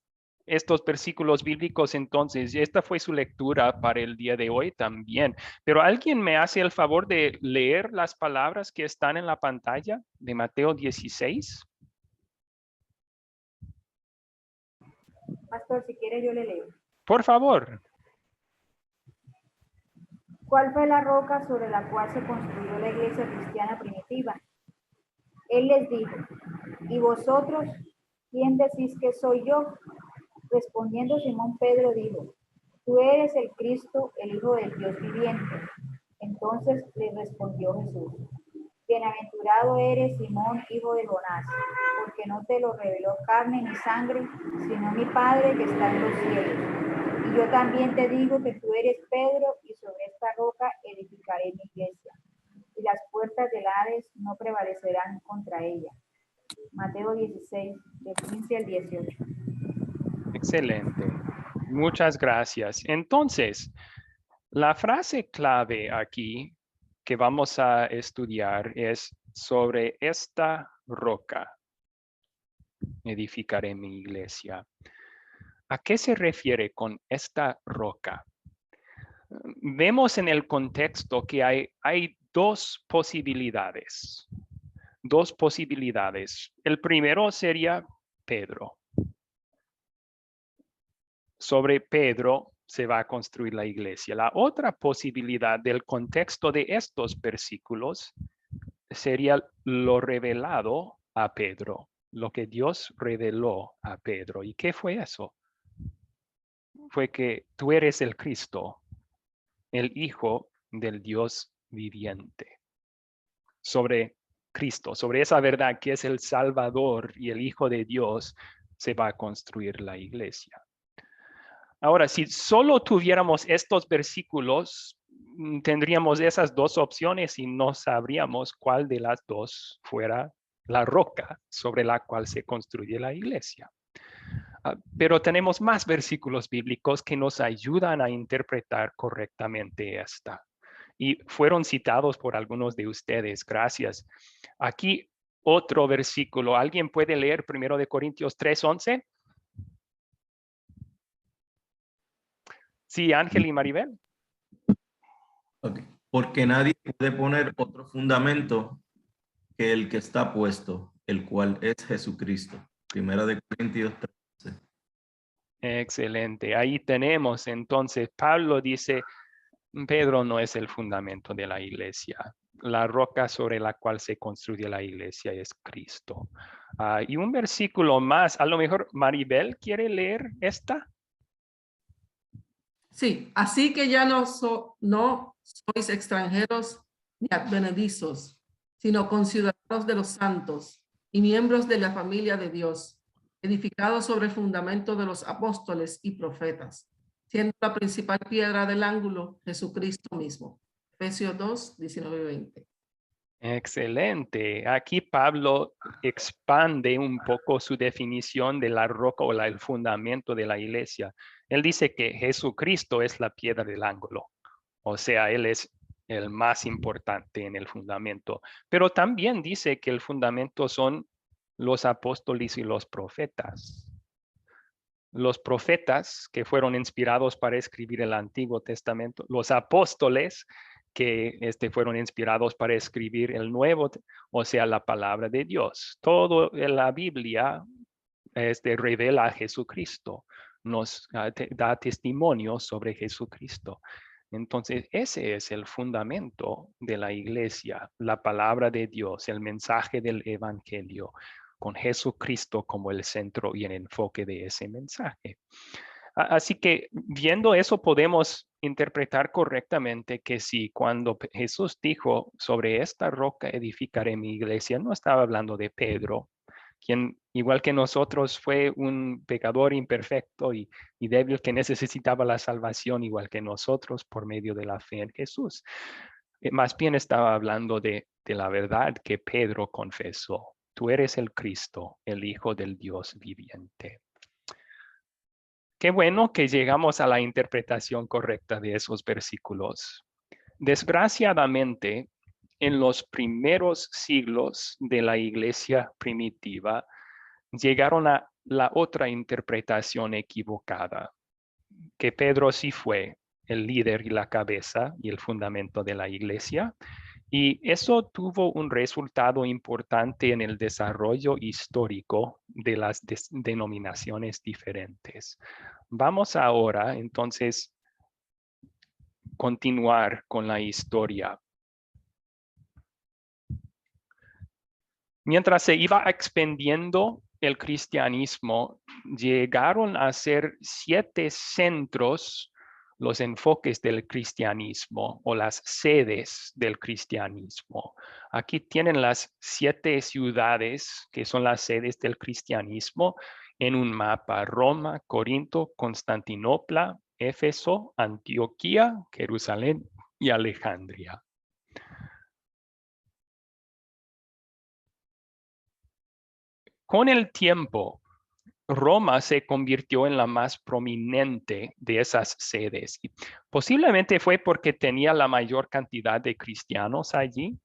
estos versículos bíblicos entonces. Esta fue su lectura para el día de hoy también. Pero ¿alguien me hace el favor de leer las palabras que están en la pantalla de Mateo 16? Pastor, si quiere yo le leo. Por favor. ¿Cuál fue la roca sobre la cual se construyó la iglesia cristiana primitiva? Él les dijo, ¿y vosotros quién decís que soy yo? Respondiendo Simón Pedro dijo, tú eres el Cristo, el Hijo del Dios viviente. Entonces le respondió Jesús, bienaventurado eres Simón, hijo de Jonás, porque no te lo reveló carne ni sangre, sino mi Padre que está en los cielos. Y yo también te digo que tú eres Pedro, y sobre esta roca edificaré mi iglesia, y las puertas del Hades no prevalecerán contra ella. Mateo 16, del 15 al 18. Excelente. Muchas gracias. Entonces, la frase clave aquí que vamos a estudiar es sobre esta roca. Edificaré mi iglesia. ¿A qué se refiere con esta roca? Vemos en el contexto que hay dos posibilidades. Dos posibilidades. El primero sería Pedro. Sobre Pedro se va a construir la iglesia. La otra posibilidad del contexto de estos versículos sería lo revelado a Pedro, lo que Dios reveló a Pedro. ¿Y qué fue eso? Fue que tú eres el Cristo, el Hijo del Dios viviente. Sobre Cristo, sobre esa verdad que es el Salvador y el Hijo de Dios, se va a construir la iglesia. Ahora, si solo tuviéramos estos versículos, tendríamos esas dos opciones y no sabríamos cuál de las dos fuera la roca sobre la cual se construye la iglesia. Pero tenemos más versículos bíblicos que nos ayudan a interpretar correctamente esta. Y fueron citados por algunos de ustedes. Gracias. Aquí otro versículo. ¿Alguien puede leer 1 Corintios 3:11? Sí, Ángel y Maribel. Okay. Porque nadie puede poner otro fundamento que el que está puesto, el cual es Jesucristo. 1 Corintios 13. Excelente. Ahí tenemos entonces, Pablo dice, Pedro no es el fundamento de la iglesia. La roca sobre la cual se construye la iglesia es Cristo. Y un versículo más, a lo mejor Maribel quiere leer esta. Sí, así que ya no sois extranjeros ni advenedizos, sino conciudadanos de los santos y miembros de la familia de Dios, edificados sobre el fundamento de los apóstoles y profetas, siendo la principal piedra del ángulo Jesucristo mismo. Efesios 2, 19-20. Excelente. Aquí Pablo expande un poco su definición de la roca o el fundamento de la iglesia. Él dice que Jesucristo es la piedra del ángulo. O sea, Él es el más importante en el fundamento. Pero también dice que el fundamento son los apóstoles y los profetas. Los profetas que fueron inspirados para escribir el Antiguo Testamento, los apóstoles que fueron inspirados para escribir el Nuevo, o sea, la palabra de Dios. Todo en la Biblia revela a Jesucristo, nos da testimonio sobre Jesucristo. Entonces, ese es el fundamento de la iglesia, la palabra de Dios, el mensaje del evangelio, con Jesucristo como el centro y el enfoque de ese mensaje. Así que viendo eso podemos interpretar correctamente que si cuando Jesús dijo sobre esta roca edificaré mi iglesia, no estaba hablando de Pedro, quien igual que nosotros fue un pecador imperfecto y débil que necesitaba la salvación igual que nosotros por medio de la fe en Jesús. Más bien estaba hablando de la verdad que Pedro confesó. Tú eres el Cristo, el Hijo del Dios viviente. Qué bueno que llegamos a la interpretación correcta de esos versículos. Desgraciadamente, en los primeros siglos de la iglesia primitiva, llegaron a la otra interpretación equivocada, que Pedro sí fue el líder y la cabeza y el fundamento de la iglesia, y eso tuvo un resultado importante en el desarrollo histórico de las denominaciones diferentes. Vamos ahora, entonces, continuar con la historia. Mientras se iba expandiendo el cristianismo, llegaron a ser 7 centros los enfoques del cristianismo o las sedes del cristianismo. Aquí tienen las 7 ciudades que son las sedes del cristianismo en un mapa: Roma, Corinto, Constantinopla, Éfeso, Antioquía, Jerusalén y Alejandría. Con el tiempo, Roma se convirtió en la más prominente de esas sedes. Y posiblemente fue porque tenía la mayor cantidad de cristianos allí,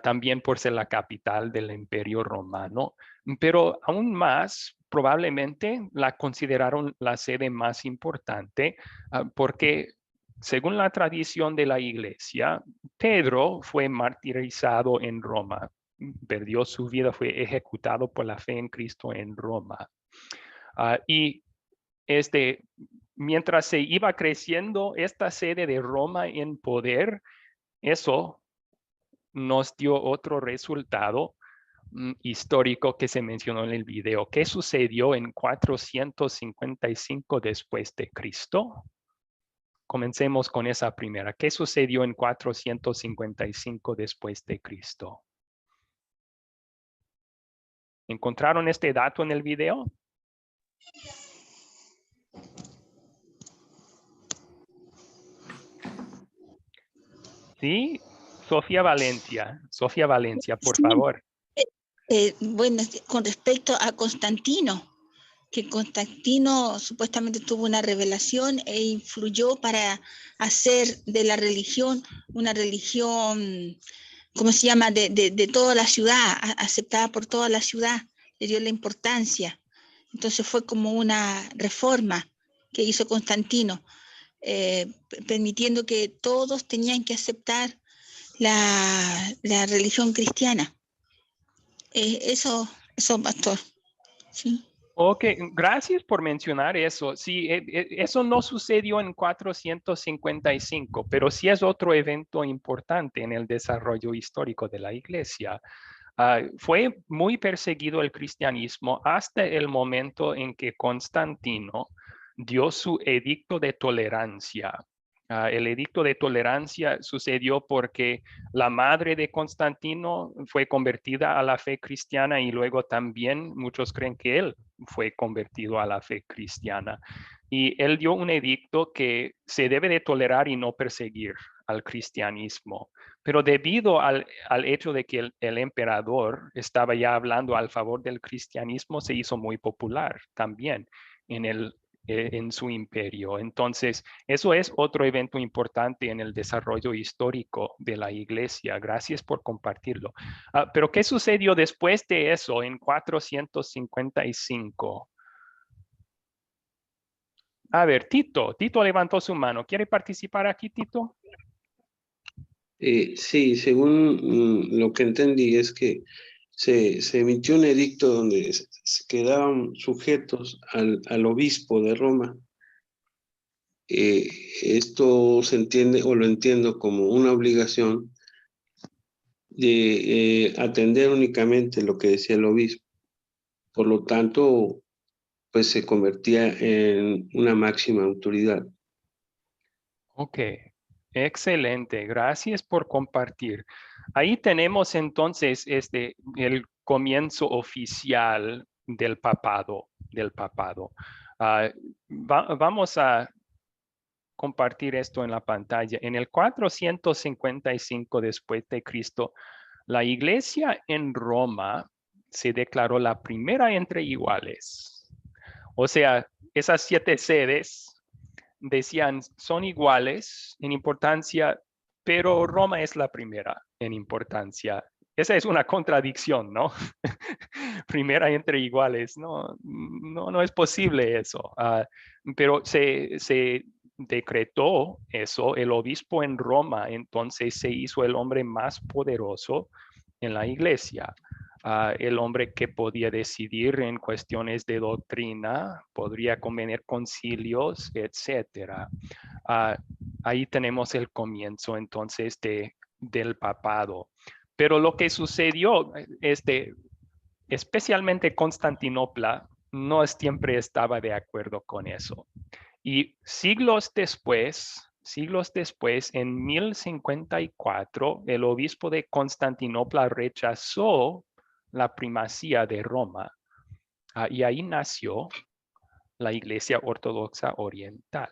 también por ser la capital del Imperio Romano, pero aún más probablemente la consideraron la sede más importante porque según la tradición de la iglesia, Pedro fue martirizado en Roma, perdió su vida, fue ejecutado por la fe en Cristo en Roma. Y mientras se iba creciendo esta sede de Roma en poder, eso nos dio otro resultado histórico que se mencionó en el video. ¿Qué sucedió en 455 después de Cristo? Comencemos con esa primera. ¿Qué sucedió en 455 después de Cristo? ¿Encontraron este dato en el video? Sí, Sofía Valencia, por favor. Bueno, con respecto a Constantino, que Constantino supuestamente tuvo una revelación e influyó para hacer de la religión una religión, ¿cómo se llama?, de toda la ciudad, aceptada por toda la ciudad, le dio la importancia. Entonces fue como una reforma que hizo Constantino, permitiendo que todos tenían que aceptar la religión cristiana. Eso, pastor. Sí. Ok, gracias por mencionar eso. Sí, eso no sucedió en 455, pero sí es otro evento importante en el desarrollo histórico de la iglesia. Fue muy perseguido el cristianismo hasta el momento en que Constantino dio su edicto de tolerancia. El edicto de tolerancia sucedió porque la madre de Constantino fue convertida a la fe cristiana y luego también muchos creen que él fue convertido a la fe cristiana. Y él dio un edicto que se debe de tolerar y no perseguir al cristianismo. Pero debido al hecho de que el emperador estaba ya hablando al favor del cristianismo, se hizo muy popular también en su imperio. Entonces, eso es otro evento importante en el desarrollo histórico de la iglesia. Gracias por compartirlo. Pero, ¿qué sucedió después de eso en 455? A ver, Tito levantó su mano. ¿Quiere participar aquí, Tito? Sí, según lo que entendí es que se emitió un edicto donde se quedaban sujetos al obispo de Roma. Esto se entiende o lo entiendo como una obligación de atender únicamente lo que decía el obispo. Por lo tanto, pues se convertía en una máxima autoridad. Ok, excelente. Gracias por compartir. Ahí tenemos entonces el comienzo oficial del papado. Vamos a compartir esto en la pantalla. En el 455 después de Cristo, la iglesia en Roma se declaró la primera entre iguales. O sea, esas 7 sedes decían son iguales en importancia, pero Roma es la primera en importancia. Esa es una contradicción, ¿no? Primera entre iguales, no es posible eso. Pero se decretó eso, el obispo en Roma entonces se hizo el hombre más poderoso en la iglesia. El hombre que podía decidir en cuestiones de doctrina, podría convenir concilios, etc. Ahí tenemos el comienzo entonces del papado. Pero lo que sucedió, especialmente Constantinopla, no siempre estaba de acuerdo con eso. Y siglos después, en 1054, el obispo de Constantinopla rechazó la primacía de Roma. Y ahí nació la Iglesia Ortodoxa Oriental.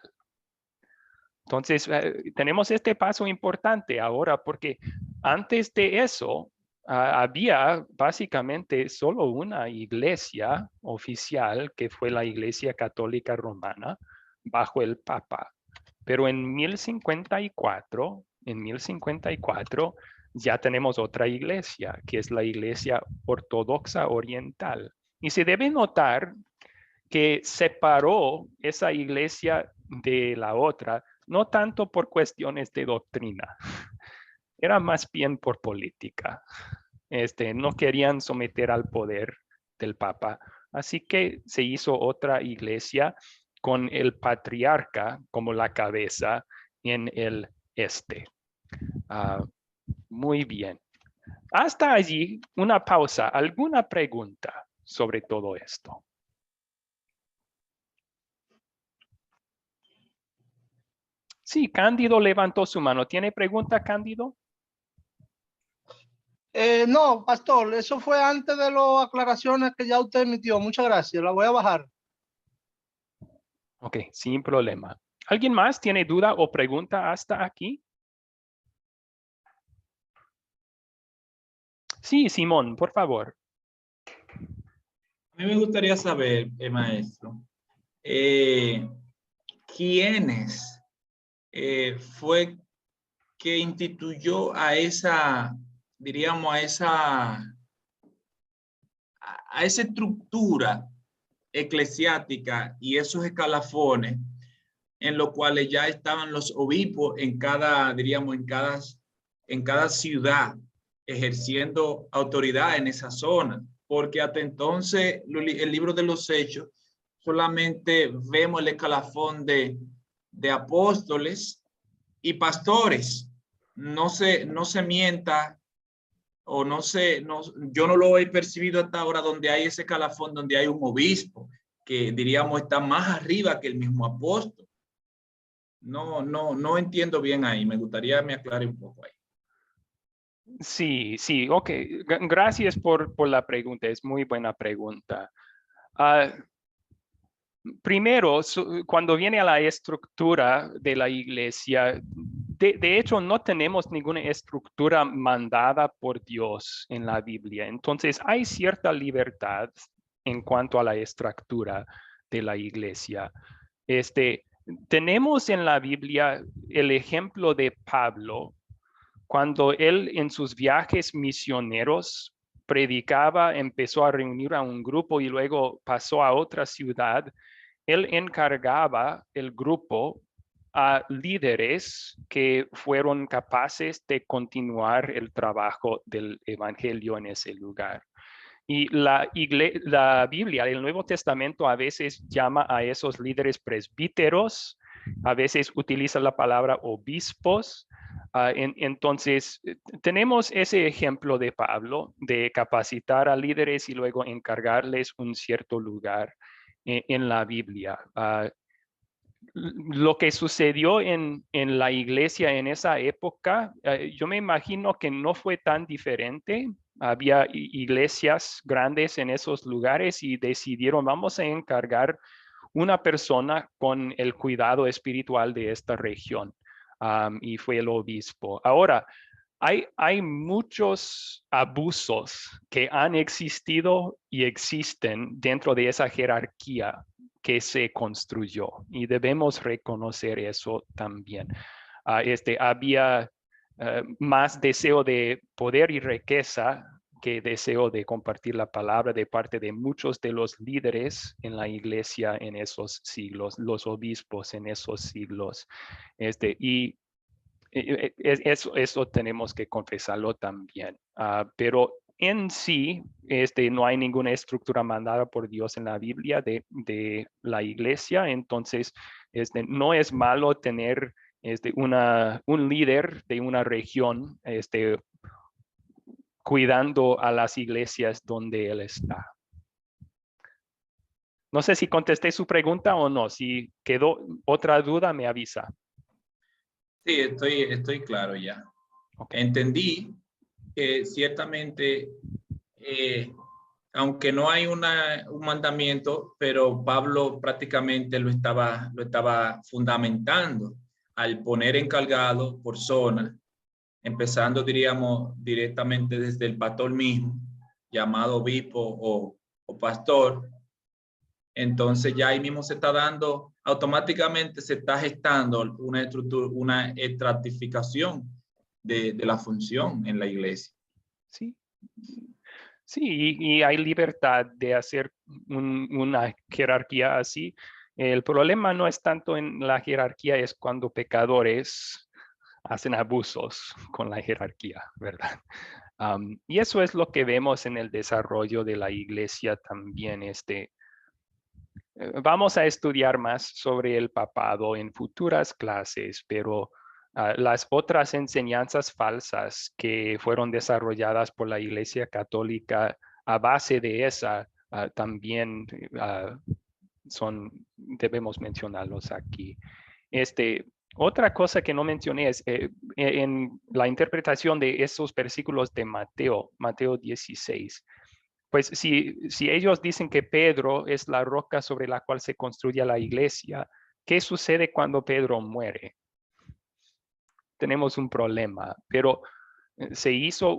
Entonces, tenemos este paso importante ahora porque antes de eso, había básicamente solo una iglesia oficial, que fue la Iglesia Católica Romana, bajo el Papa. Pero en 1054 ya tenemos otra iglesia, que es la Iglesia Ortodoxa Oriental. Y se debe notar que separó esa iglesia de la otra, no tanto por cuestiones de doctrina, era más bien por política. No querían someter al poder del Papa, así que se hizo otra iglesia con el patriarca como la cabeza en el este. Muy bien. Hasta allí, una pausa. ¿Alguna pregunta sobre todo esto? Sí, Cándido levantó su mano. ¿Tiene pregunta, Cándido? No, pastor, eso fue antes de las aclaraciones que ya usted emitió. Muchas gracias, la voy a bajar. Ok, sin problema. ¿Alguien más tiene duda o pregunta hasta aquí? Sí, Simón, por favor. A mí me gustaría saber, maestro, ¿quiénes fue que instituyó a esa, diríamos, a esa estructura eclesiástica y esos escalafones en los cuales ya estaban los obispos en cada, diríamos, en cada ciudad, ejerciendo autoridad en esa zona? Porque hasta entonces el libro de los Hechos solamente vemos el escalafón de apóstoles y pastores. No se mienta, o yo no lo he percibido hasta ahora donde hay ese escalafón, donde hay un obispo que diríamos está más arriba que el mismo apóstol. No entiendo bien ahí. Me gustaría que me aclare un poco ahí. Sí, ok. Gracias por la pregunta. Es muy buena pregunta. Primero, cuando viene a la estructura de la iglesia, de hecho no tenemos ninguna estructura mandada por Dios en la Biblia. Entonces hay cierta libertad en cuanto a la estructura de la iglesia. Tenemos en la Biblia el ejemplo de Pablo, cuando él en sus viajes misioneros predicaba, empezó a reunir a un grupo y luego pasó a otra ciudad. Él encargaba el grupo a líderes que fueron capaces de continuar el trabajo del evangelio en ese lugar. Y la Biblia, el Nuevo Testamento, a veces llama a esos líderes presbíteros, a veces utiliza la palabra obispos. Entonces, tenemos ese ejemplo de Pablo, de capacitar a líderes y luego encargarles un cierto lugar en la Biblia. Lo que sucedió en la iglesia en esa época, yo me imagino que no fue tan diferente. Había iglesias grandes en esos lugares y decidieron, vamos a encargar una persona con el cuidado espiritual de esta región. Y fue el obispo. Ahora, hay muchos abusos que han existido y existen dentro de esa jerarquía que se construyó y debemos reconocer eso también. Había más deseo de poder y riqueza que deseo de compartir la palabra de parte de muchos de los líderes en la iglesia en esos siglos, los obispos en esos siglos. Y eso tenemos que confesarlo también. Pero en sí, no hay ninguna estructura mandada por Dios en la Biblia de la iglesia. Entonces, no es malo tener un líder de una región cuidando a las iglesias donde él está. No sé si contesté su pregunta o no. Si quedó otra duda, me avisa. Sí, estoy claro ya. Okay. Entendí que ciertamente, aunque no hay un mandamiento, pero Pablo prácticamente lo estaba fundamentando al poner encargado por zona empezando, diríamos, directamente desde el pastor mismo, llamado obispo o pastor. Entonces ya ahí mismo se está dando, automáticamente se está gestando una estructura, una estratificación de la función en la iglesia. Sí. Sí, y hay libertad de hacer una jerarquía así. El problema no es tanto en la jerarquía, es cuando pecadores hacen abusos con la jerarquía, ¿verdad? Y eso es lo que vemos en el desarrollo de la iglesia también. Vamos a estudiar más sobre el papado en futuras clases, pero las otras enseñanzas falsas que fueron desarrolladas por la Iglesia Católica a base de esa también debemos mencionarlos aquí. Otra cosa que no mencioné es en la interpretación de esos versículos de Mateo 16. Pues si ellos dicen que Pedro es la roca sobre la cual se construye la iglesia, ¿qué sucede cuando Pedro muere? Tenemos un problema, pero se hizo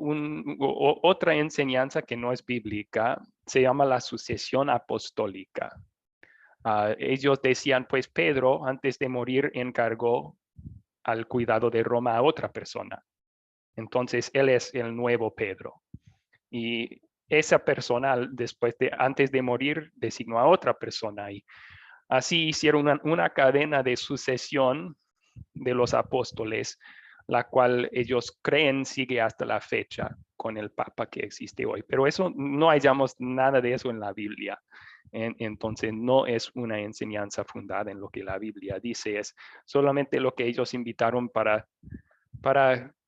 otra enseñanza que no es bíblica, se llama la sucesión apostólica. Ellos decían, pues Pedro antes de morir encargó al cuidado de Roma a otra persona. Entonces él es el nuevo Pedro. Y esa persona antes de morir designó a otra persona. Y así hicieron una cadena de sucesión de los apóstoles, la cual ellos creen sigue hasta la fecha con el Papa que existe hoy. Pero eso no hallamos nada de eso en la Biblia. Entonces no es una enseñanza fundada en lo que la Biblia dice, es solamente lo que ellos invitaron para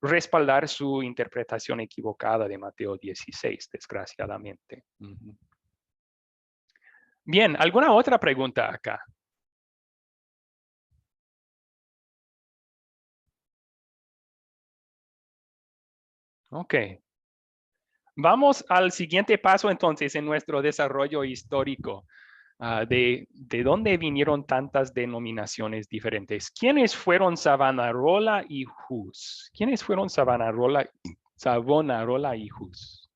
respaldar su interpretación equivocada de Mateo 16, desgraciadamente. Bien, ¿alguna otra pregunta acá? Ok. Vamos al siguiente paso entonces en nuestro desarrollo histórico. De dónde vinieron tantas denominaciones diferentes. ¿Quiénes fueron Savonarola y Hus? ¿Quiénes fueron Savonarola y Hus?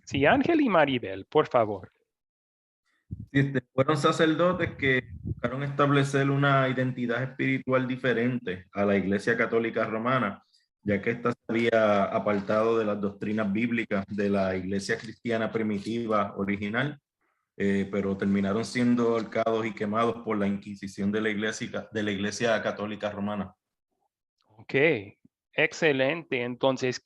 Sí, Ángel y Maribel, por favor. Fueron sacerdotes que buscaron establecer una identidad espiritual diferente a la Iglesia Católica Romana, ya que ésta se había apartado de las doctrinas bíblicas de la Iglesia cristiana primitiva original. Pero terminaron siendo ahorcados y quemados por la Inquisición de la Iglesia Católica Romana. Ok, excelente. Entonces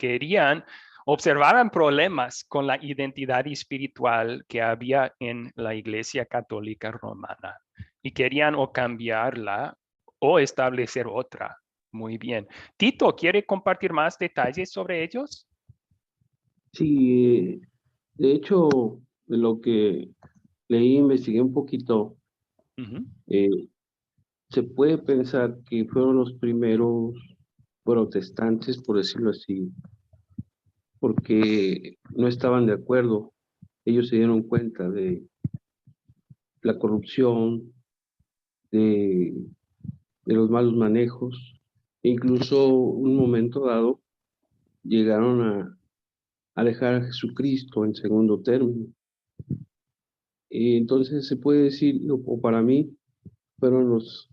observaban problemas con la identidad espiritual que había en la Iglesia Católica Romana y querían o cambiarla o establecer otra. Muy bien. Tito, ¿quiere compartir más detalles sobre ellos? Sí, de hecho, de lo que leí, investigué un poquito, se puede pensar que fueron los primeros protestantes, por decirlo así, porque no estaban de acuerdo. Ellos se dieron cuenta de la corrupción, de los malos manejos, e incluso un momento dado llegaron a dejar a Jesucristo en segundo término. Y entonces se puede decir, o para mí, fueron los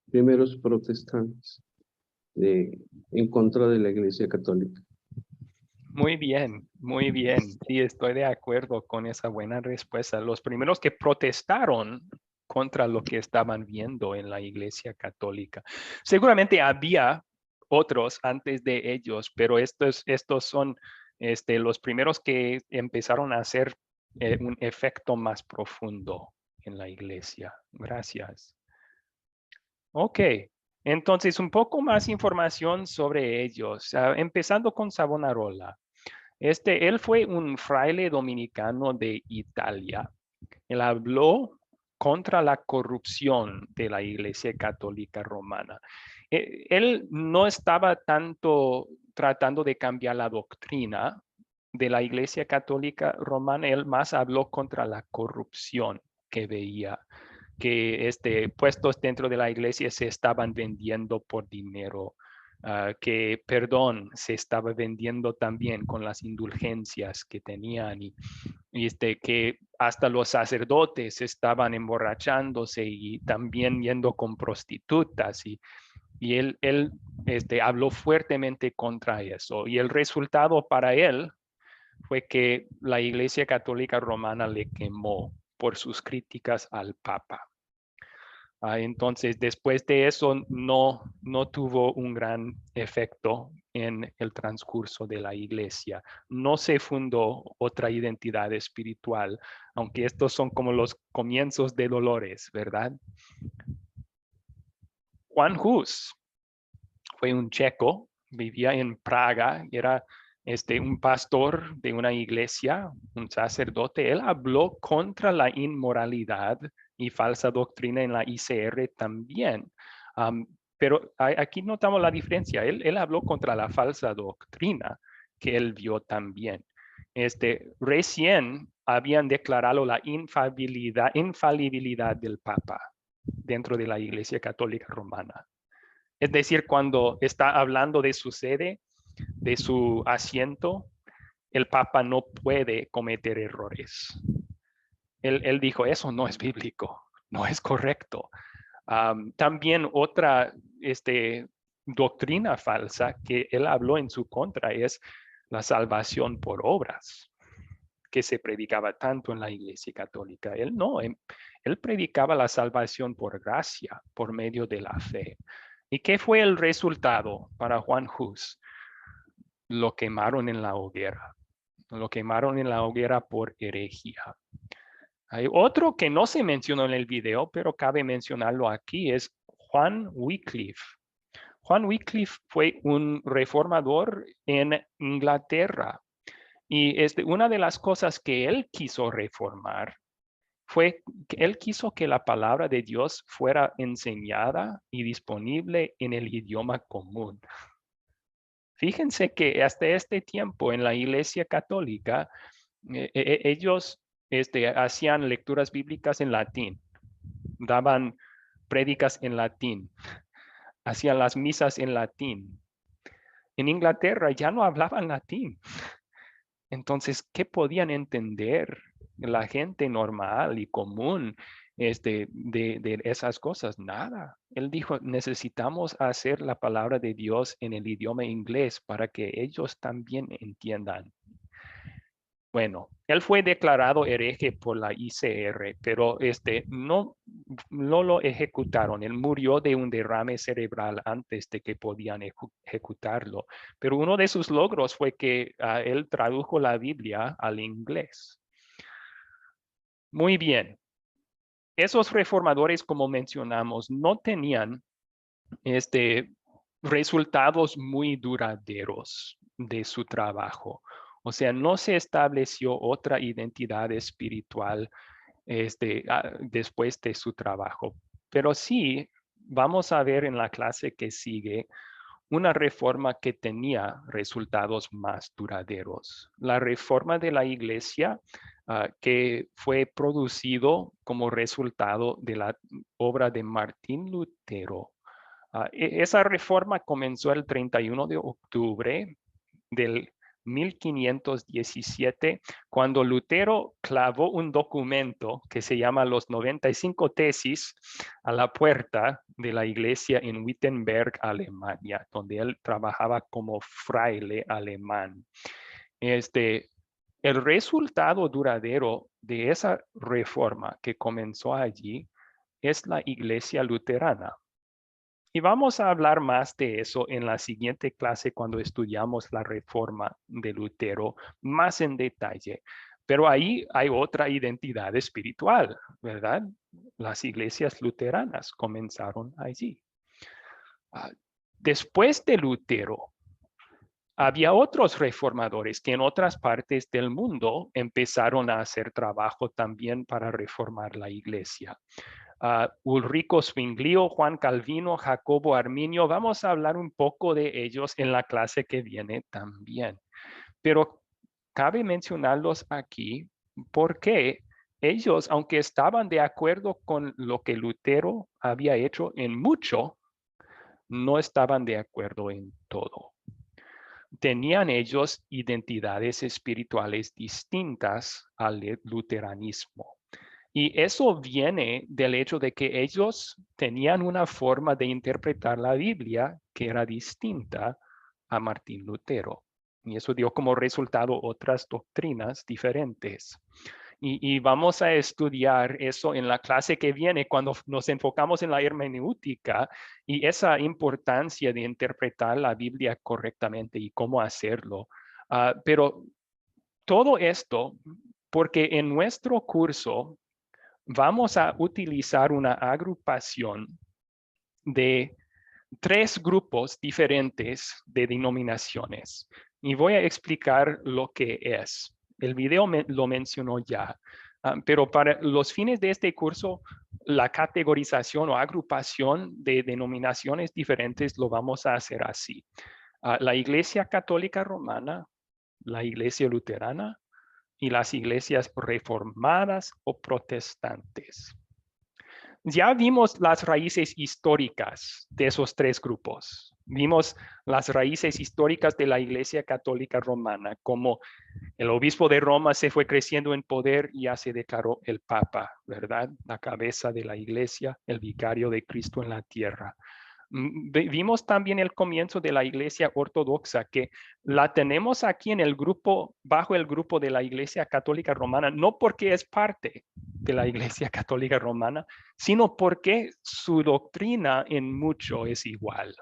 primeros protestantes en contra de la Iglesia Católica. Muy bien, muy bien. Sí, estoy de acuerdo con esa buena respuesta. Los primeros que protestaron contra lo que estaban viendo en la Iglesia Católica. Seguramente había otros antes de ellos, pero estos son los primeros que empezaron a hacer un efecto más profundo en la Iglesia. Gracias. Ok. Entonces, un poco más información sobre ellos, empezando con Savonarola. Él fue un fraile dominicano de Italia. Él habló contra la corrupción de la Iglesia Católica Romana. Él no estaba tanto tratando de cambiar la doctrina de la Iglesia Católica Romana, él más habló contra la corrupción que veía, que puestos dentro de la iglesia se estaban vendiendo por dinero, que perdón se estaba vendiendo también con las indulgencias que tenían y que hasta los sacerdotes estaban emborrachándose y también yendo con prostitutas y él habló fuertemente contra eso y el resultado para él fue que la Iglesia Católica Romana le quemó por sus críticas al Papa. Entonces, después de eso, no tuvo un gran efecto en el transcurso de la Iglesia. No se fundó otra identidad espiritual, aunque estos son como los comienzos de dolores, ¿verdad? Juan Hus fue un checo, vivía en Praga, era un pastor de una iglesia, un sacerdote. Él habló contra la inmoralidad y falsa doctrina en la ICR también. Pero aquí notamos la diferencia. Él habló contra la falsa doctrina que él vio también. Recién habían declarado la infalibilidad del Papa dentro de la Iglesia Católica Romana. Es decir, cuando está hablando de su sede, de su asiento, el Papa no puede cometer errores. Él dijo, eso no es bíblico, no es correcto. También otra doctrina falsa que él habló en su contra es la salvación por obras, que se predicaba tanto en la Iglesia Católica. Él no, él predicaba la salvación por gracia, por medio de la fe. ¿Y qué fue el resultado para Juan Hus? Lo quemaron en la hoguera. Lo quemaron en la hoguera por herejía. Hay otro que no se mencionó en el video, pero cabe mencionarlo aquí, es Juan Wycliffe. Juan Wycliffe fue un reformador en Inglaterra. Y una de las cosas que él quiso reformar fue que él quiso que la palabra de Dios fuera enseñada y disponible en el idioma común. Fíjense que hasta este tiempo en la Iglesia Católica, ellos hacían lecturas bíblicas en latín, daban prédicas en latín, hacían las misas en latín. En Inglaterra ya no hablaban latín. Entonces, ¿qué podían entender la gente normal y común de esas cosas? Nada. Él dijo, necesitamos hacer la palabra de Dios en el idioma inglés para que ellos también entiendan. Bueno, él fue declarado hereje por la ICR, pero no lo ejecutaron. Él murió de un derrame cerebral antes de que podían ejecutarlo. Pero uno de sus logros fue que él tradujo la Biblia al inglés. Muy bien. Esos reformadores, como mencionamos, no tenían resultados muy duraderos de su trabajo. O sea, no se estableció otra identidad espiritual después de su trabajo. Pero sí, vamos a ver en la clase que sigue una reforma que tenía resultados más duraderos. La reforma de la iglesia que fue producido como resultado de la obra de Martín Lutero. Esa reforma comenzó el 31 de octubre del 1517, cuando Lutero clavó un documento que se llama Los 95 Tesis a la puerta de la iglesia en Wittenberg, Alemania, donde él trabajaba como fraile alemán. El resultado duradero de esa reforma que comenzó allí es la iglesia luterana. Y vamos a hablar más de eso en la siguiente clase cuando estudiamos la reforma de Lutero más en detalle. Pero ahí hay otra identidad espiritual, ¿verdad? Las iglesias luteranas comenzaron allí. Después de Lutero, había otros reformadores que en otras partes del mundo empezaron a hacer trabajo también para reformar la iglesia. Ulrico Zwinglio, Juan Calvino, Jacobo Arminio. Vamos a hablar un poco de ellos en la clase que viene también. Pero cabe mencionarlos aquí porque ellos, aunque estaban de acuerdo con lo que Lutero había hecho en mucho, no estaban de acuerdo en todo. Tenían ellos identidades espirituales distintas al luteranismo. Y eso viene del hecho de que ellos tenían una forma de interpretar la Biblia que era distinta a Martín Lutero. Y eso dio como resultado otras doctrinas diferentes. Y vamos a estudiar eso en la clase que viene cuando nos enfocamos en la hermenéutica y esa importancia de interpretar la Biblia correctamente y cómo hacerlo. Pero todo esto porque en nuestro curso vamos a utilizar una agrupación de 3 grupos diferentes de denominaciones. Y voy a explicar lo que es. El video lo mencionó ya, pero para los fines de este curso, la categorización o agrupación de denominaciones diferentes lo vamos a hacer así. La Iglesia Católica Romana, la Iglesia Luterana y las iglesias reformadas o protestantes. Ya vimos las raíces históricas de esos 3 grupos. Vimos las raíces históricas de la Iglesia Católica Romana, como el obispo de Roma se fue creciendo en poder y ya se declaró el Papa, ¿verdad? La cabeza de la Iglesia, el vicario de Cristo en la tierra. Vimos también el comienzo de la Iglesia Ortodoxa, que la tenemos aquí en el grupo, bajo el grupo de la Iglesia Católica Romana, no porque es parte de la Iglesia Católica Romana, sino porque su doctrina en mucho es igual.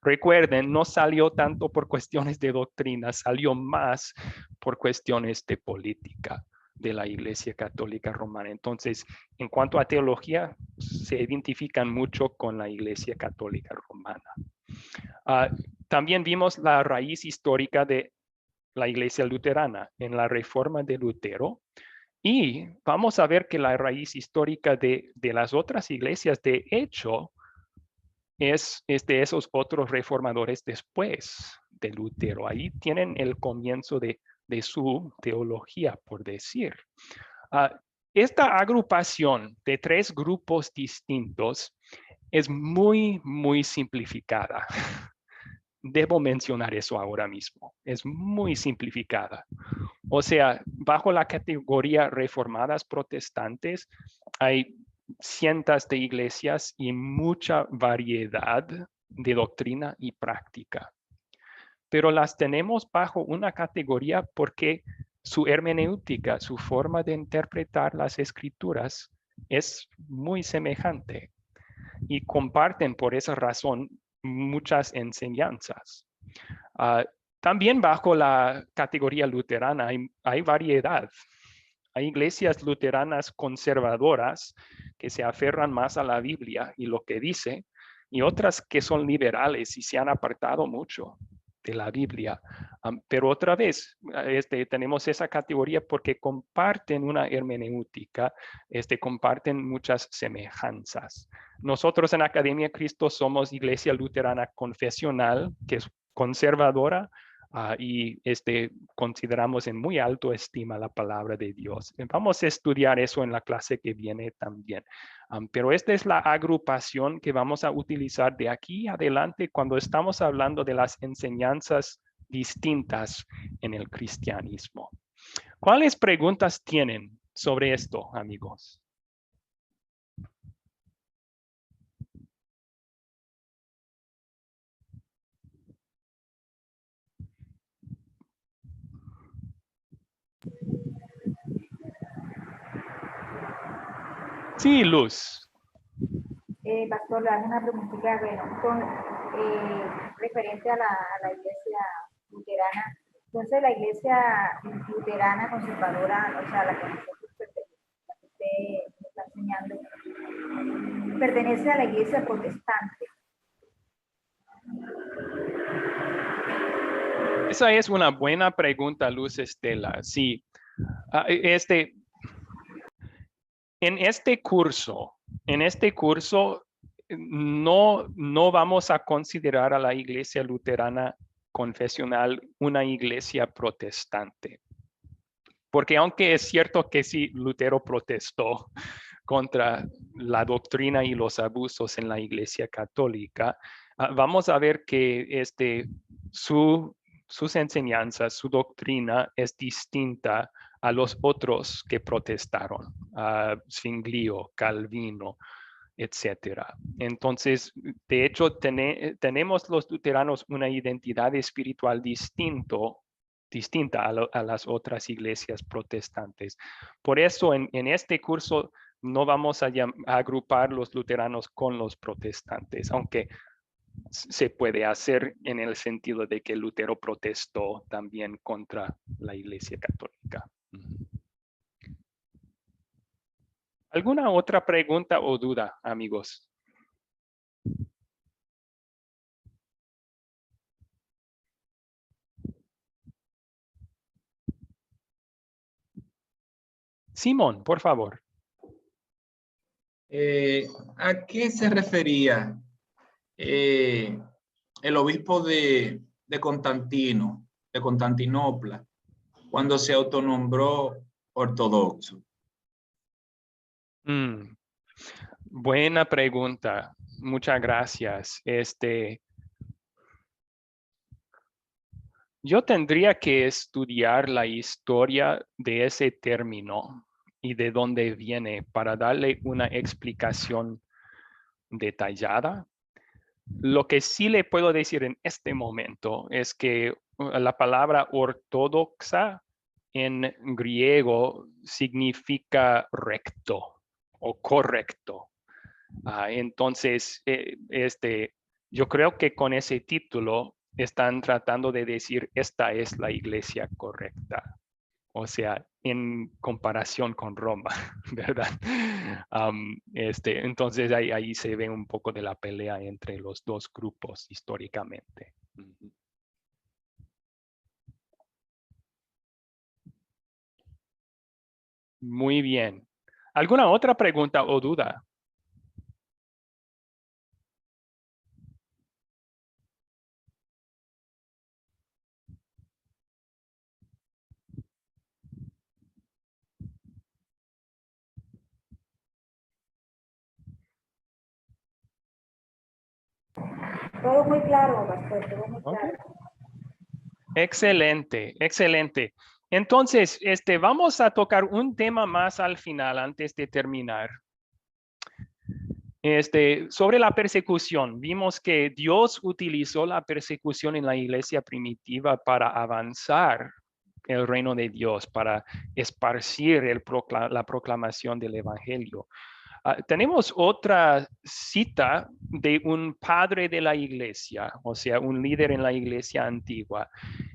Recuerden, no salió tanto por cuestiones de doctrina, salió más por cuestiones de política de la Iglesia Católica Romana. Entonces, en cuanto a teología, se identifican mucho con la Iglesia Católica Romana. También vimos la raíz histórica de la Iglesia Luterana en la Reforma de Lutero. Y vamos a ver que la raíz histórica de las otras iglesias, de hecho, es de esos otros reformadores después de Lutero. Ahí tienen el comienzo de su teología, por decir. Esta agrupación de 3 grupos distintos es muy, muy simplificada. Debo mencionar eso ahora mismo. Es muy simplificada. O sea, bajo la categoría reformadas protestantes, hay cientos de iglesias y mucha variedad de doctrina y práctica. Pero las tenemos bajo una categoría porque su hermenéutica, su forma de interpretar las escrituras es muy semejante y comparten por esa razón muchas enseñanzas. También bajo la categoría luterana hay variedad. Hay iglesias luteranas conservadoras que se aferran más a la Biblia y lo que dice, y otras que son liberales y se han apartado mucho de la Biblia. Pero otra vez, tenemos esa categoría porque comparten una hermenéutica, comparten muchas semejanzas. Nosotros en Academia Cristo somos Iglesia Luterana Confesional, que es conservadora, y consideramos en muy alto estima la palabra de Dios. Vamos a estudiar eso en la clase que viene también. Pero esta es la agrupación que vamos a utilizar de aquí adelante cuando estamos hablando de las enseñanzas distintas en el cristianismo. ¿Cuáles preguntas tienen sobre esto, amigos? Sí, Luz. Pastor, le hago una preguntita, bueno, referente a la iglesia luterana. Entonces, la iglesia luterana conservadora, o sea, la que nosotros pertenecemos, la que usted está enseñando, pertenece a la iglesia protestante. Esa es una buena pregunta, Luz Estela. Sí, en este curso no vamos a considerar a la iglesia luterana confesional una iglesia protestante. Porque aunque es cierto que sí, Lutero protestó contra la doctrina y los abusos en la iglesia católica, vamos a ver que sus enseñanzas, su doctrina es distinta a los otros que protestaron, a Zwinglio, Calvino, etcétera. Entonces, de hecho, tenemos los luteranos una identidad espiritual distinta a las otras iglesias protestantes. Por eso, en este curso no vamos a agrupar los luteranos con los protestantes, aunque se puede hacer en el sentido de que Lutero protestó también contra la Iglesia Católica. ¿Alguna otra pregunta o duda, amigos? Simón, por favor. ¿A qué se refería el obispo de Constantinopla, cuando se autonombró ortodoxo? Buena pregunta. Muchas gracias. Yo tendría que estudiar la historia de ese término y de dónde viene para darle una explicación detallada. Lo que sí le puedo decir en este momento es que la palabra ortodoxa en griego significa recto o correcto. Entonces, yo creo que con ese título están tratando de decir esta es la iglesia correcta. O sea, en comparación con Roma, ¿verdad? Entonces ahí se ve un poco de la pelea entre los dos grupos históricamente. Muy bien. ¿Alguna otra pregunta o duda? Todo muy claro, pastor, todo muy claro. Excelente, excelente. Entonces, vamos a tocar un tema más al final antes de terminar. Sobre la persecución, vimos que Dios utilizó la persecución en la iglesia primitiva para avanzar el reino de Dios, para esparcir la proclamación del evangelio. Tenemos otra cita de un padre de la iglesia, o sea, un líder en la iglesia antigua.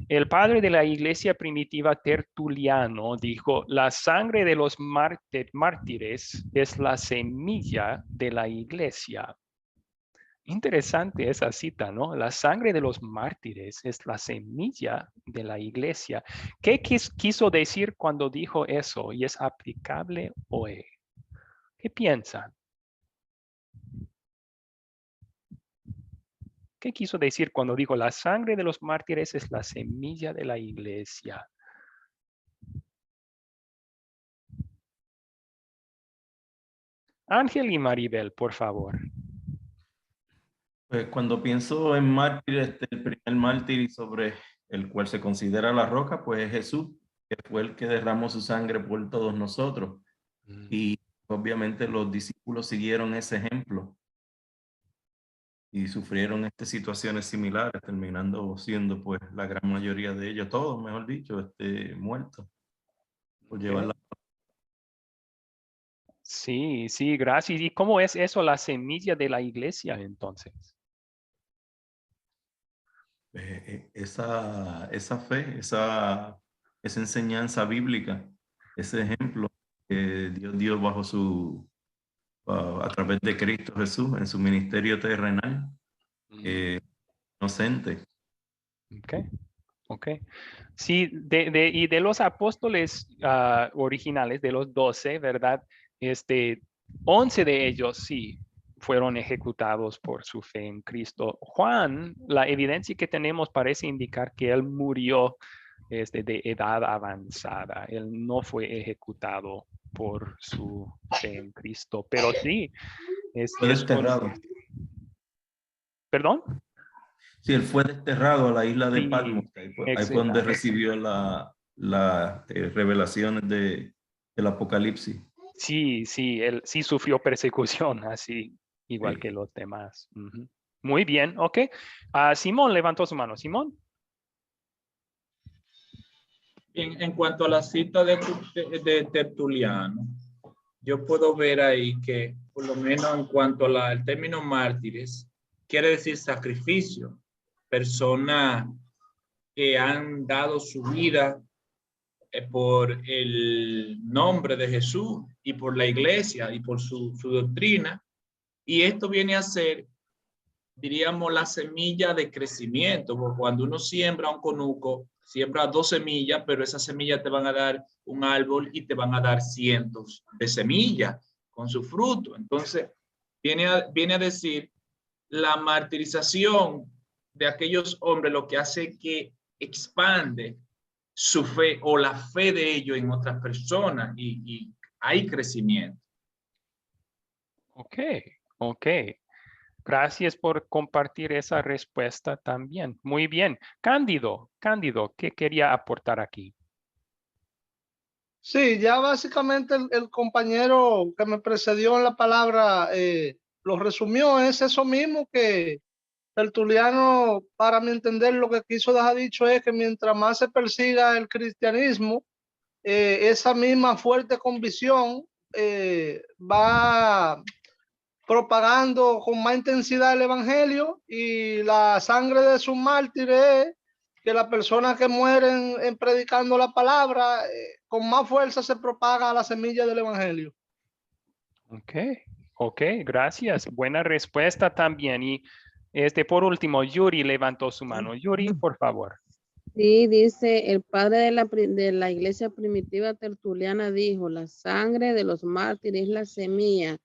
El padre de la iglesia primitiva, Tertuliano, dijo: la sangre de los mártires es la semilla de la iglesia. Interesante esa cita, ¿no? La sangre de los mártires es la semilla de la iglesia. ¿Qué quiso decir cuando dijo eso? Y es aplicable hoy. ¿Qué piensan? ¿Qué quiso decir cuando dijo la sangre de los mártires es la semilla de la iglesia? Ángel y Maribel, por favor. Pues cuando pienso en mártires, el primer mártir sobre el cual se considera la roca, pues es Jesús, que fue el que derramó su sangre por todos nosotros. Y obviamente los discípulos siguieron ese ejemplo y sufrieron situaciones similares, terminando siendo pues la gran mayoría de ellos, todos mejor dicho, muertos por llevar la... Sí, sí, gracias. ¿Y cómo es eso la semilla de la iglesia entonces? Esa fe, esa enseñanza bíblica, ese ejemplo que Dios dio bajo a través de Cristo Jesús en su ministerio terrenal, inocente. Ok. Sí, y de los apóstoles originales, de los 12, ¿verdad? 11 de ellos sí fueron ejecutados por su fe en Cristo. Juan, la evidencia que tenemos parece indicar que él murió de edad avanzada. Él no fue ejecutado por su fe en Cristo, pero sí. Fue desterrado. ¿Perdón? Sí, él fue desterrado a la isla de Sí, Patmos. Ahí fue donde recibió las revelaciones del Apocalipsis. Sí, sí, él sí sufrió persecución, así igual que los demás. Ujú. Muy bien, ok. Simón levantó su mano. Simón. En cuanto a la cita de Tertuliano, yo puedo ver ahí que, por lo menos en cuanto al término mártires, quiere decir sacrificio. Personas que han dado su vida por el nombre de Jesús y por la iglesia y por su doctrina. Y esto viene a ser, diríamos, la semilla de crecimiento, porque cuando uno siembra un conuco, siembra 2 semillas, pero esas semillas te van a dar un árbol y te van a dar cientos de semillas con su fruto. Entonces, viene a decir la martirización de aquellos hombres, lo que hace que expande su fe o la fe de ellos en otras personas y hay crecimiento. Ok. Gracias por compartir esa respuesta también. Muy bien. Cándido, ¿qué quería aportar aquí? Sí, ya básicamente el compañero que me precedió en la palabra lo resumió. Es eso mismo que Tertuliano, para mi entender, lo que quiso dejar dicho es que mientras más se persiga el cristianismo, esa misma fuerte convicción va propagando con más intensidad el evangelio, y la sangre de sus mártires es que las personas que mueren en predicando la palabra, con más fuerza se propaga la semilla del evangelio. Ok, gracias. Buena respuesta también. Y por último, Yuri levantó su mano. Yuri, por favor. Sí, dice, el padre de la iglesia primitiva tertuliana dijo, la sangre de los mártires es la semilla.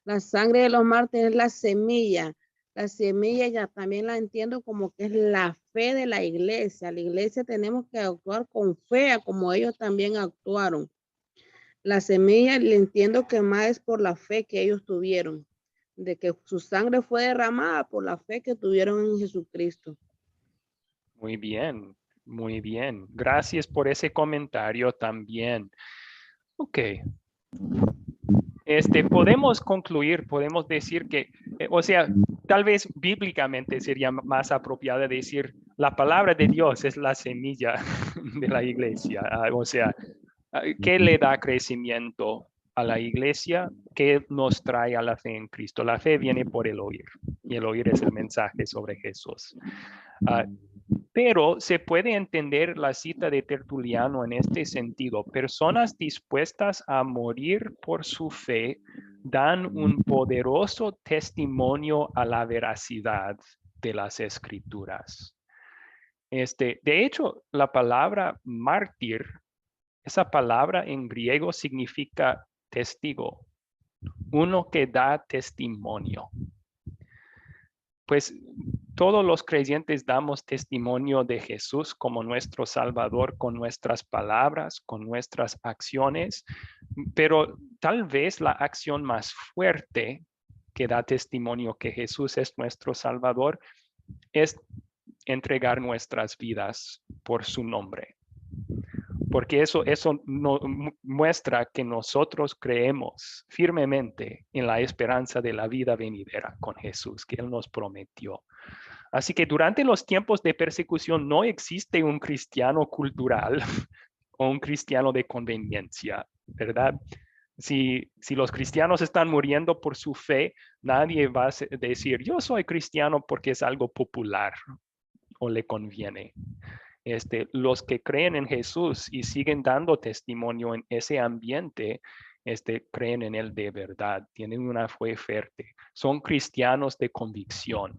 La sangre de los mártires es la semilla. La semilla ya también la entiendo como que es la fe de la iglesia. La iglesia tenemos que actuar con fe, como ellos también actuaron. La semilla le entiendo que más es por la fe que ellos tuvieron, de que su sangre fue derramada por la fe que tuvieron en Jesucristo. Muy bien, muy bien. Gracias por ese comentario también. Ok. Podemos concluir, podemos decir que, o sea, tal vez bíblicamente sería más apropiado decir la palabra de Dios es la semilla de la iglesia. O sea, ¿qué le da crecimiento a la iglesia? ¿Qué nos trae a la fe en Cristo? La fe viene por el oír, y el oír es el mensaje sobre Jesús. Pero se puede entender la cita de Tertuliano en este sentido. Personas dispuestas a morir por su fe dan un poderoso testimonio a la veracidad de las escrituras. De hecho, la palabra mártir, esa palabra en griego significa testigo, uno que da testimonio. Pues todos los creyentes damos testimonio de Jesús como nuestro Salvador con nuestras palabras, con nuestras acciones, pero tal vez la acción más fuerte que da testimonio que Jesús es nuestro Salvador es entregar nuestras vidas por su nombre. Porque eso muestra que nosotros creemos firmemente en la esperanza de la vida venidera con Jesús, que Él nos prometió. Así que durante los tiempos de persecución no existe un cristiano cultural o un cristiano de conveniencia, ¿verdad? Si los cristianos están muriendo por su fe, nadie va a decir, yo soy cristiano porque es algo popular o le conviene. Los que creen en Jesús y siguen dando testimonio en ese ambiente, creen en Él de verdad, tienen una fe fuerte, son cristianos de convicción.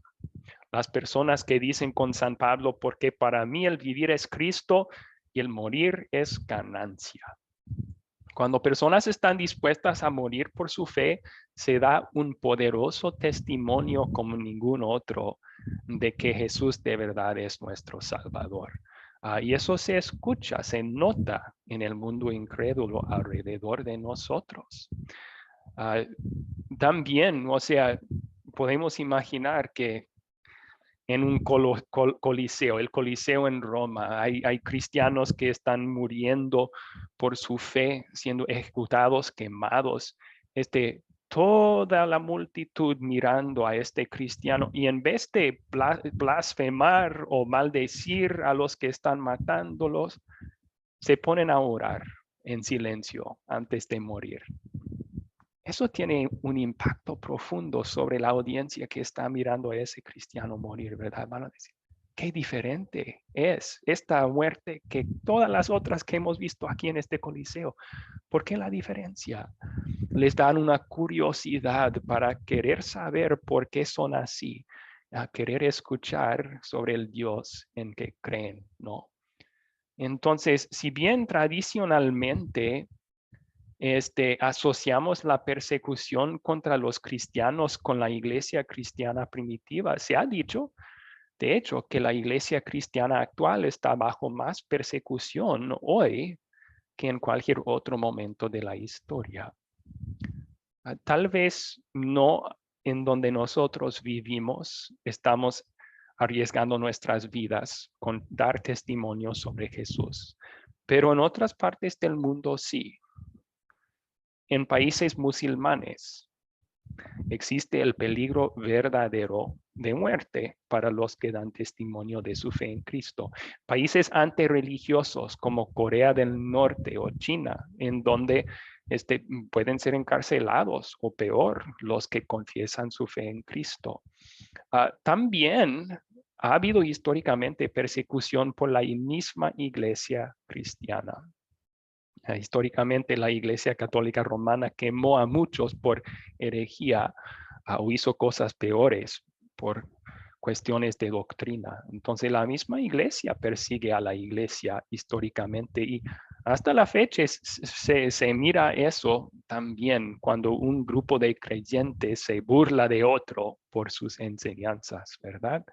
Las personas que dicen con San Pablo, porque para mí el vivir es Cristo y el morir es ganancia. Cuando personas están dispuestas a morir por su fe, se da un poderoso testimonio como ningún otro de que Jesús de verdad es nuestro Salvador. Y eso se escucha, se nota en el mundo incrédulo alrededor de nosotros. También, o sea, podemos imaginar que en un coliseo, el Coliseo en Roma. Hay cristianos que están muriendo por su fe, siendo ejecutados, quemados. Toda la multitud mirando a este cristiano, y en vez de blasfemar o maldecir a los que están matándolos, se ponen a orar en silencio antes de morir. Eso tiene un impacto profundo sobre la audiencia que está mirando a ese cristiano morir, ¿verdad? Van a decir, qué diferente es esta muerte que todas las otras que hemos visto aquí en este coliseo. ¿Por qué la diferencia? Les dan una curiosidad para querer saber por qué son así, a querer escuchar sobre el Dios en que creen, ¿no? Entonces, si bien tradicionalmente asociamos la persecución contra los cristianos con la iglesia cristiana primitiva, se ha dicho, de hecho, que la iglesia cristiana actual está bajo más persecución hoy que en cualquier otro momento de la historia. Tal vez no en donde nosotros vivimos, estamos arriesgando nuestras vidas con dar testimonio sobre Jesús, pero en otras partes del mundo sí. En países musulmanes existe el peligro verdadero de muerte para los que dan testimonio de su fe en Cristo. Países antirreligiosos como Corea del Norte o China, en donde pueden ser encarcelados o peor los que confiesan su fe en Cristo. También ha habido históricamente persecución por la misma iglesia cristiana. Históricamente la Iglesia Católica Romana quemó a muchos por herejía o hizo cosas peores por cuestiones de doctrina. Entonces la misma iglesia persigue a la iglesia históricamente, y hasta la fecha se mira eso también cuando un grupo de creyentes se burla de otro por sus enseñanzas, ¿verdad?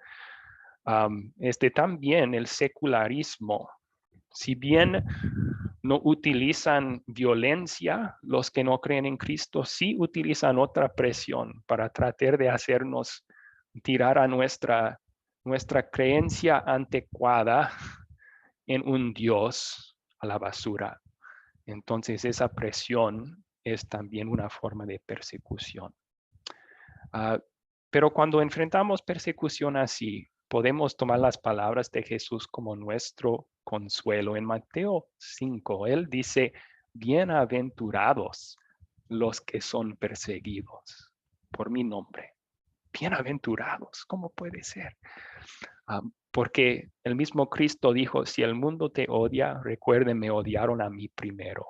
También el secularismo. Si bien no utilizan violencia, los que no creen en Cristo sí utilizan otra presión para tratar de hacernos tirar a nuestra creencia anticuada en un Dios a la basura. Entonces esa presión es también una forma de persecución. Pero cuando enfrentamos persecución así, podemos tomar las palabras de Jesús como nuestro consuelo. En Mateo 5, él dice, bienaventurados los que son perseguidos por mi nombre. Bienaventurados, ¿cómo puede ser? Porque el mismo Cristo dijo, si el mundo te odia, recuerden, me odiaron a mí primero.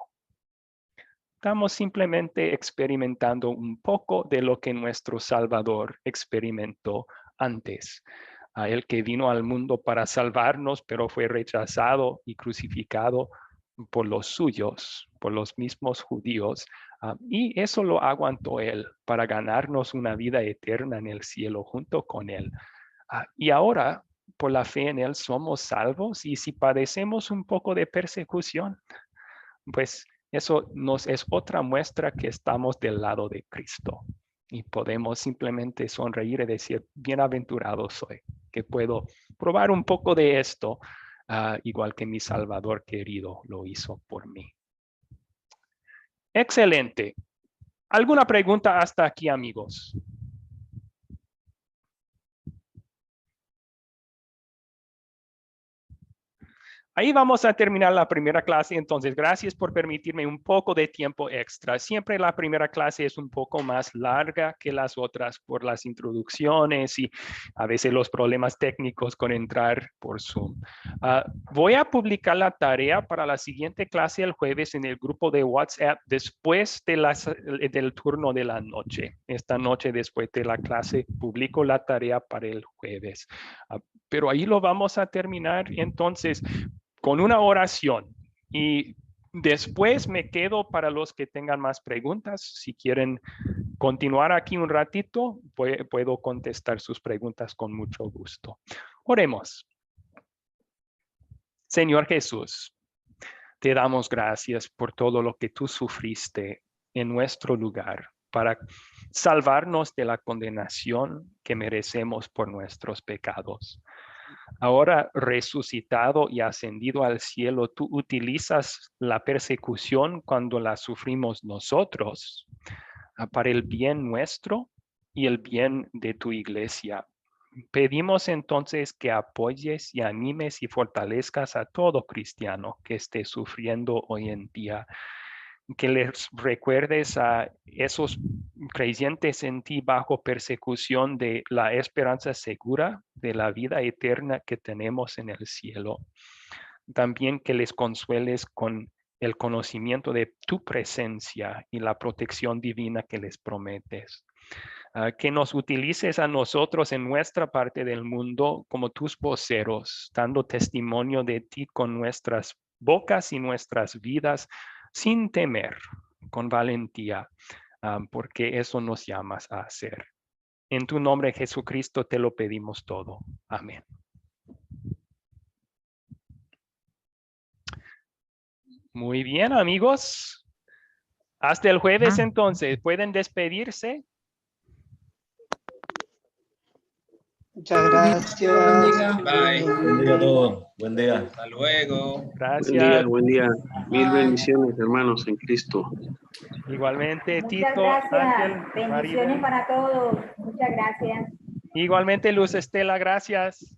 Estamos simplemente experimentando un poco de lo que nuestro Salvador experimentó antes. El que vino al mundo para salvarnos, pero fue rechazado y crucificado por los suyos, por los mismos judíos. Y eso lo aguantó él para ganarnos una vida eterna en el cielo junto con él. Y ahora, por la fe en él, somos salvos. Y si padecemos un poco de persecución, pues eso nos es otra muestra que estamos del lado de Cristo. Y podemos simplemente sonreír y decir, bienaventurado soy, que puedo probar un poco de esto, igual que mi Salvador querido lo hizo por mí. Excelente. ¿Alguna pregunta hasta aquí, amigos? Ahí vamos a terminar la primera clase. Entonces, gracias por permitirme un poco de tiempo extra. Siempre la primera clase es un poco más larga que las otras por las introducciones y a veces los problemas técnicos con entrar por Zoom. Voy a publicar la tarea para la siguiente clase el jueves en el grupo de WhatsApp después de del turno de la noche. Esta noche, después de la clase, publico la tarea para el jueves. Pero ahí lo vamos a terminar. Entonces, con una oración, y después me quedo para los que tengan más preguntas. Si quieren continuar aquí un ratito, puedo contestar sus preguntas con mucho gusto. Oremos. Señor Jesús, te damos gracias por todo lo que tú sufriste en nuestro lugar para salvarnos de la condenación que merecemos por nuestros pecados. Ahora resucitado y ascendido al cielo, tú utilizas la persecución cuando la sufrimos nosotros para el bien nuestro y el bien de tu iglesia. Pedimos entonces que apoyes y animes y fortalezcas a todo cristiano que esté sufriendo hoy en día. Que les recuerdes a esos creyentes en ti bajo persecución de la esperanza segura de la vida eterna que tenemos en el cielo. También que les consueles con el conocimiento de tu presencia y la protección divina que les prometes. Que nos utilices a nosotros en nuestra parte del mundo como tus voceros, dando testimonio de ti con nuestras bocas y nuestras vidas, sin temer, con valentía, porque eso nos llamas a hacer. En tu nombre, Jesucristo, te lo pedimos todo. Amén. Muy bien, amigos. Hasta el jueves, entonces. ¿Pueden despedirse? Muchas gracias. Bye. Buen día a todos. Buen día. Hasta luego. Gracias. Buen día. Mil bendiciones, hermanos, en Cristo. Igualmente, Muchas Tito, gracias. Ángel, Bendiciones Maribel. para todos. Muchas gracias. Igualmente, Luz Estela, gracias.